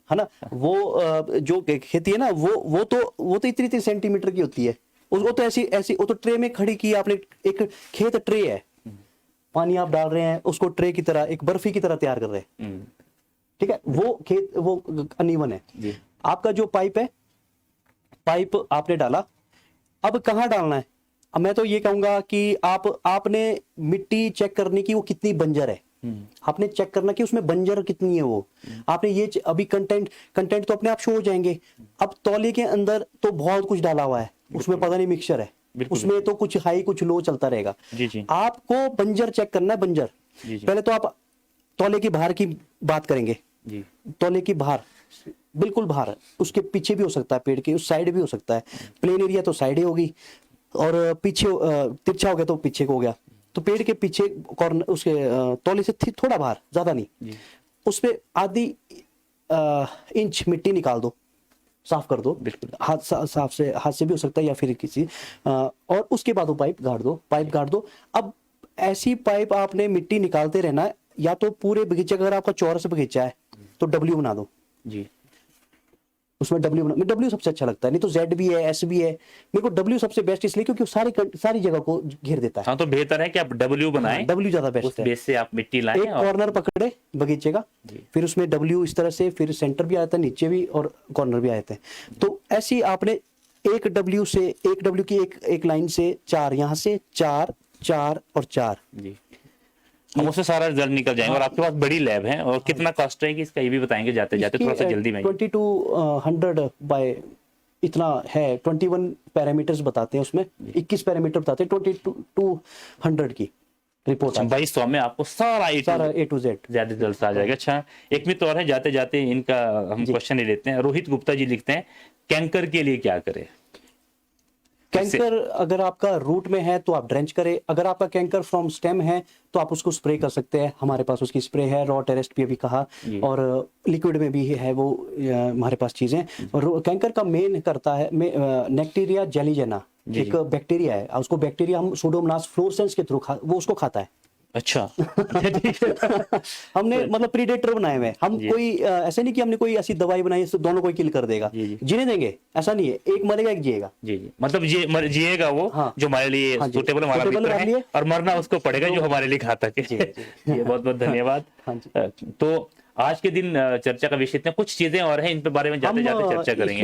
है ना। वो जो खेती है ना, वो तो इतनी सेंटीमीटर की होती है। उसको तो ऐसी ऐसी, वो तो ट्रे में खड़ी की आपने, एक खेत ट्रे है, पानी आप डाल रहे हैं उसको ट्रे की तरह, एक बर्फी की तरह तैयार कर रहे हैं, ठीक है। वो खेत वो अनइवन है
जी।
आपका जो पाइप है, पाइप आपने डाला, अब कहाँ डालना है। अब मैं तो ये कहूंगा कि आपने मिट्टी चेक करनी कि वो कितनी बंजर है, आपने चेक करना कि उसमें बंजर कितनी है वो। आपने ये अभी कंटेंट तो अपने आप शो हो जाएंगे। अब तौलिए के अंदर तो बहुत कुछ डाला हुआ है, उसमें पता नहीं मिक्सचर है, उसमें तो कुछ हाई कुछ लो चलता रहेगा।
जी जी,
आपको बंजर चेक करना है, बंजर।
जी जी,
पहले तो आप तौले की बाहर की बात करेंगे,
जी,
तौले की बाहर, बिल्कुल बाहर, उसके पीछे भी हो सकता है, पेड़ के उस साइड भी हो सकता है। प्लेन एरिया तो साइड ही होगी, और पीछे तिरछा हो गया तो पीछे को हो गया। तो पेड़ के पीछे कॉर्नर, उसके तौले से थोड़ा बाहर, ज्यादा नहीं, उसपे आधी इंच मिट्टी निकाल दो, साफ कर दो,
बिल्कुल
हाथ से भी हो सकता है, या फिर किसी और उसके बाद वो पाइप गाड़ दो। अब ऐसी पाइप आपने मिट्टी निकालते रहना है, या तो पूरे बगीचे, अगर आपका चौरस बगीचा है तो डब्ल्यू बना दो
जी,
उसमें डब्ल्यू सबसे अच्छा लगता है, नहीं तो जेड भी है, एस भी है। मेरे को डब्ल्यू सबसे बेस्ट इसलिए क्योंकि वो सारी जगह को घेर देता है।
हाँ, तो बेहतर है कि आप डब्ल्यू बनाएं,
डब्ल्यू ज्यादा बेस्ट
उस
है।
बेस से आप मिट्टी लाएं
एक कॉर्नर पकड़े बगीचे का, फिर उसमें डब्ल्यू इस तरह से, फिर सेंटर भी आता है, नीचे भी, और कॉर्नर भी आते हैं। तो ऐसी आपने एक डब्ल्यू की एक लाइन से 4, यहाँ से 4 4 और 4
जी, हम उससे सारा रिजल्ट निकल जाएंगे। और आपके पास बड़ी लैब है, और कितना कॉस्ट रहेगी इसका ये भी बताएंगे जाते जाते, थोड़ा सा जल्दी में।
2200 बाय इतना है, 21 पैरामीटर्स बताते हैं उसमें, 21 पैरामीटर बताते हैं 2200 की। रिपोर्ट
2200 में आपको सारा
सारा A to Z
ज्यादा रिजल्ट आ जाएगा। अच्छा, एक मित्र और है, जाते जाते इनका हम क्वेश्चन ले लेते हैं। रोहित गुप्ता जी लिखते हैं, कैंकर के लिए क्या करें?
कैंकर अगर आपका रूट में है तो आप ड्रेंच करें, अगर आपका कैंकर फ्रॉम स्टेम है तो आप उसको स्प्रे कर सकते हैं। हमारे पास उसकी स्प्रे है, रॉ टेरेस्ट भी अभी कहा, और लिक्विड में भी है वो हमारे पास चीजें। और कैंकर का मेन करता है नेक्टेरिया जेलीजेना, एक बैक्टीरिया है, उसको बैक्टीरिया हम सूडोमोनास फ्लोरेसेंस के थ्रू वो उसको खाता है।
अच्छा।
हमने मतलब प्रीडेटर बनाए हुए हैं हम, कोई ऐसे नहीं कि हमने कोई ऐसी दवाई बनाई है तो दोनों को किल कर देगा, जीने देंगे ऐसा नहीं है, एक मरेगा एक जिएगा।
जी जी, मतलब जिएगा वो,
हाँ,
जो हमारे लिए
हाँ
सूटेबल हमारा मित्र है, और मरना उसको पड़ेगा जो हमारे लिए घातक है। ये बहुत बहुत धन्यवाद। तो आज के दिन चर्चा का विषय इतना, कुछ चीजें और हैं इन पे बारे में जाते जाते चर्चा करेंगे।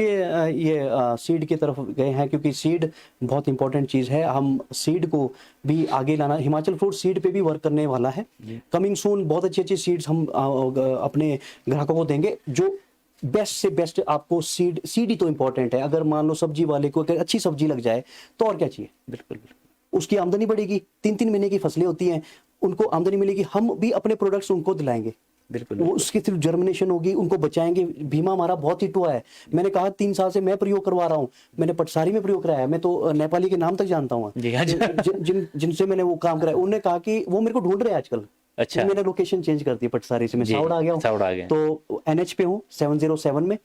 ये सीड की तरफ गए हैं क्योंकि सीड बहुत इंपॉर्टेंट चीज है। हम सीड को भी आगे लाना, हिमाचल फ्रूट सीड पे भी वर्क करने वाला है। कमिंग सून बहुत अच्छी अच्छी सीड्स हम अपने ग्राहकों को देंगे, जो बेस्ट से बेस्ट आपको सीड ही तो इंपॉर्टेंट है। अगर मान लो सब्जी वाले को अगर अच्छी सब्जी लग जाए तो और क्या चाहिए।
बिल्कुल,
उसकी आमदनी बढ़ेगी, 3-3 महीने की फसलें होती हैं, उनको आमदनी मिलेगी, हम भी अपने प्रोडक्ट्स उनको दिलाएंगे।
बिल्कुल,
वो उसके थ्रू जर्मिनेशन होगी, उनको बचाएंगे। बीमा हमारा बहुत हिट हुआ है, मैंने कहा 3 साल से मैं प्रयोग करवा रहा हूँ, मैंने पटसारी में प्रयोग कराया, मैं तो नेपाली के नाम तक जानता हूँ जिनसे मैंने वो काम कराया। उन्होंने कहा कि वो मेरे को ढूंढ रहे हैं आजकल।
अच्छा,
तो मैंने लोकेशन चेंज कर दी, पटसारी से मैं साउड आ गया हूँ, तो NH पे हूँ 707 में।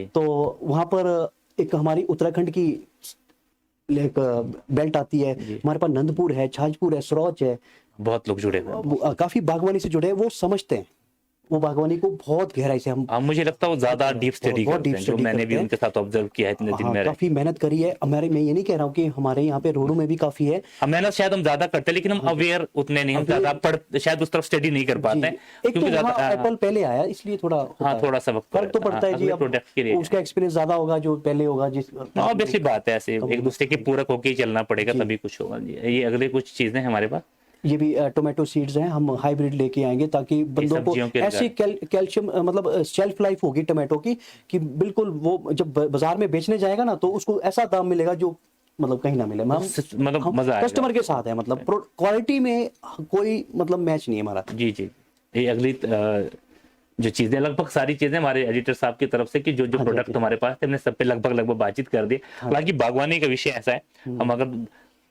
तो वहां पर एक हमारी उत्तराखंड की एक बेल्ट आती है, हमारे पास नंदपुर है, छाजपुर है, सरोच है,
बहुत लोग जुड़े हुए,
काफी बागवानी से जुड़े हैं, वो समझते हैं वो बागवानी को बहुत गहराई से। हम
मुझे लगता है वो ज्यादा डीप स्टडी करते हैं, जो मैंने भी उनके साथ ऑब्जर्व किया है इतने दिन में।
काफी मेहनत करी है हमारे, मैं ये नहीं कह रहा हूँ कि हमारे यहाँ पे रोडों में भी काफी है
मेहनत, शायद हम ज्यादा करते हैं लेकिन हम अवेयर उतने नहीं, हम ज्यादा शायद उस तरफ स्टडी नहीं कर पाते हैं।
एक तो एप्पल पहले आया इसलिए थोड़ा
सा
फर्क तो पड़ता है जी,
प्रोडक्ट के लिए
उसका एक्सपीरियंस ज्यादा होगा जो पहले होगा। जिस
ऑब्वियसली बात है, ऐसे एक दूसरे के पूरक होकर ही चलना पड़ेगा, तभी कुछ होगा। ये अगले कुछ चीजें हैं हमारे पास,
ये भी टोमेटो सीड्स हैं, हम हाइब्रिड लेके आएंगे ताकि बंदों को ऐसी कैल्शियम मतलब शेल्फ लाइफ होगी टोमेटो की कि बिल्कुल वो जब बाजार में बेचने जाएगा ना तो उसको ऐसा दाम मिलेगा जो मतलब कहीं ना मिले।
मतलब मजा आएगा,
कस्टमर के साथ है, मतलब क्वालिटी में कोई मतलब मैच नहीं है हमारा।
जी जी, ये अगली जो चीजें, लगभग सारी चीजें हमारे एडिटर साहब की तरफ से कि जो प्रोडक्ट हमारे पास थे, हमने सब पे लगभग बातचीत कर दी। हालांकि बागवानी का विषय ऐसा है, हम अगर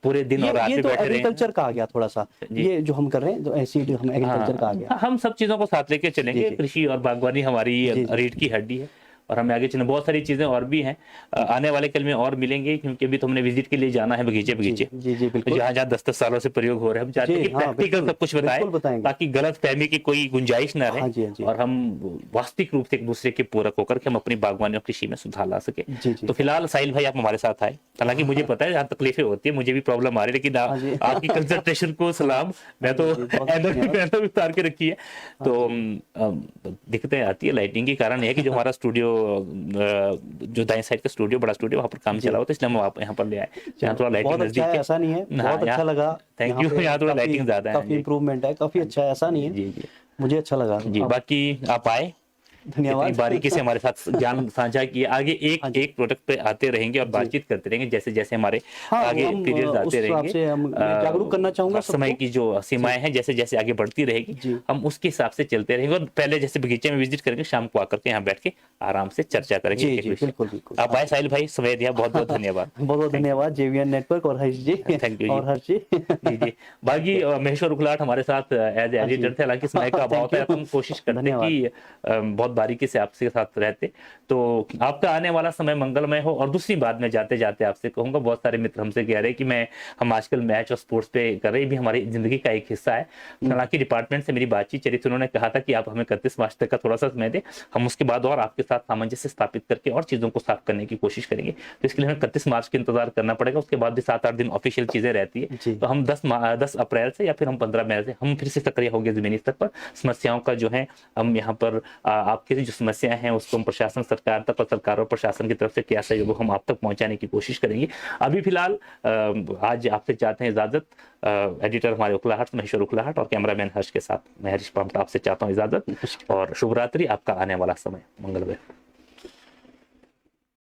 पूरे दिन और रात में बैठे रहे,
एग्रीकल्चर का आ गया थोड़ा सा, ये जो हम कर रहे हैं तो ऐसी हम एग्रीकल्चर का आ गया।
हम सब चीजों को साथ लेके चलेंगे। कृषि और बागवानी हमारी रीढ़ की हड्डी है और हमें आगे चलने बहुत सारी चीजें और भी हैं, आने वाले कल में और मिलेंगे, क्योंकि अभी तो हमने विजिट के लिए जाना है बगीचे जहाँ 10-10 सालों से प्रयोग हो रहे हैं। हम चाहते हैं कि प्रैक्टिकल सब कुछ बताएं ताकि गलत फहमी की कोई गुंजाइश ना रहे, और हम वास्तविक रूप से एक दूसरे के पूरक होकर के हम अपनी बागवानी और कृषि में सुधार ला सके। तो फिलहाल साहिल भाई आप हमारे साथ आए, हालांकि मुझे पता है यहाँ तकलीफें होती है, मुझे भी प्रॉब्लम आ रही है, लेकिन आपकी कंसंट्रेशन को सलाम, मैं तो एनर्जी उतार के रखी है। तो दिक्कतें आती है लाइटिंग के कारण, है कि जो हमारा स्टूडियो जो दाएं साइड का स्टूडियो, बड़ा स्टूडियो, वहाँ पर काम चला हुआ था, इसलिए हम यहाँ पर ले आए। यहाँ थोड़ा लाइटिंग नजदीक है,
ऐसा नहीं है, बहुत अच्छा लगा,
थैंक यू। यहाँ थोड़ा लाइटिंग ज्यादा है,
काफी इंप्रूवमेंट है, काफी अच्छा है, ऐसा नहीं है। जी, मुझे अच्छा लगा
जी। बाकी आप आए,
धन्यवाद,
बारीकी से हमारे साथ ज्ञान साझा किए। आगे एक प्रोडक्ट पे आते रहेंगे और बातचीत करते रहेंगे, जैसे जैसे हमारे आगे पीरियड आते रहेंगे।
जागरूक करना चाहूंगा,
समय की जो सीमाएं हैं जैसे जैसे आगे बढ़ती रहेगी, हम उसके हिसाब से चलते रहेंगे। और पहले जैसे बगीचे में विजिट करेंगे, शाम को आकर के यहाँ बैठ के आराम से चर्चा करेंगे।
बिल्कुल।
आप आए साहिल भाई, समय दिया, बहुत बहुत धन्यवाद।
बहुत बहुत धन्यवाद JVN नेटवर्क और हर्ष जी,
थैंक यू
और हर्ष जी।
जी। बाकी महेश्वर उखलाट हमारे साथ एज एडिटर थे, हालांकि समय का अभाव था, हम कोशिश करते हैं कि बहुत बारीकी से आपसे साथ रहते। तो आपका आने वाला समय मंगलमय हो। और दूसरी बात, मैं जाते जाते आपसे कहूंगा, बहुत सारे मित्र हमसे कह रहे हैं कि हम आजकल मैच और स्पोर्ट्स पे कर रहे, भी हमारी जिंदगी का एक हिस्सा है। हालांकि डिपार्टमेंट से मेरी बातचीत चली, उन्होंने कहा था कि आप हमें 31 मार्च तक का थोड़ा सा समय दें, हम उसके बाद और आपके साथ सामंजस्य स्थापित करके और चीजों को साफ करने की कोशिश करेंगे। तो इसके लिए हमें 31 मार्च का इंतजार करना पड़ेगा, उसके बाद भी 7-8 दिन ऑफिशियल चीजें रहती है। तो हम 10 अप्रैल से या फिर हम 15 मई से हम फिर से सक्रिय हो गए जमीनी स्तर पर। समस्याओं का जो है हम यहाँ पर आपकी जो समस्याएं हैं उसको हम प्रशासन, सरकार तक और सरकार और प्रशासन की तरफ से क्या सहयोग हम आप तक पहुंचाने की कोशिश करेंगे। अभी फिलहाल आज आपसे चाहते हैं इजाजत, एडिटर हमारे उखलाहट, महेश्वर उखलाहट, और कैमरामैन हर्ष के साथ मैं हरीश पामटा आपसे चाहता हूँ इजाजत, और शुभ रात्रि। आपका आने वाला समय मंगलमय।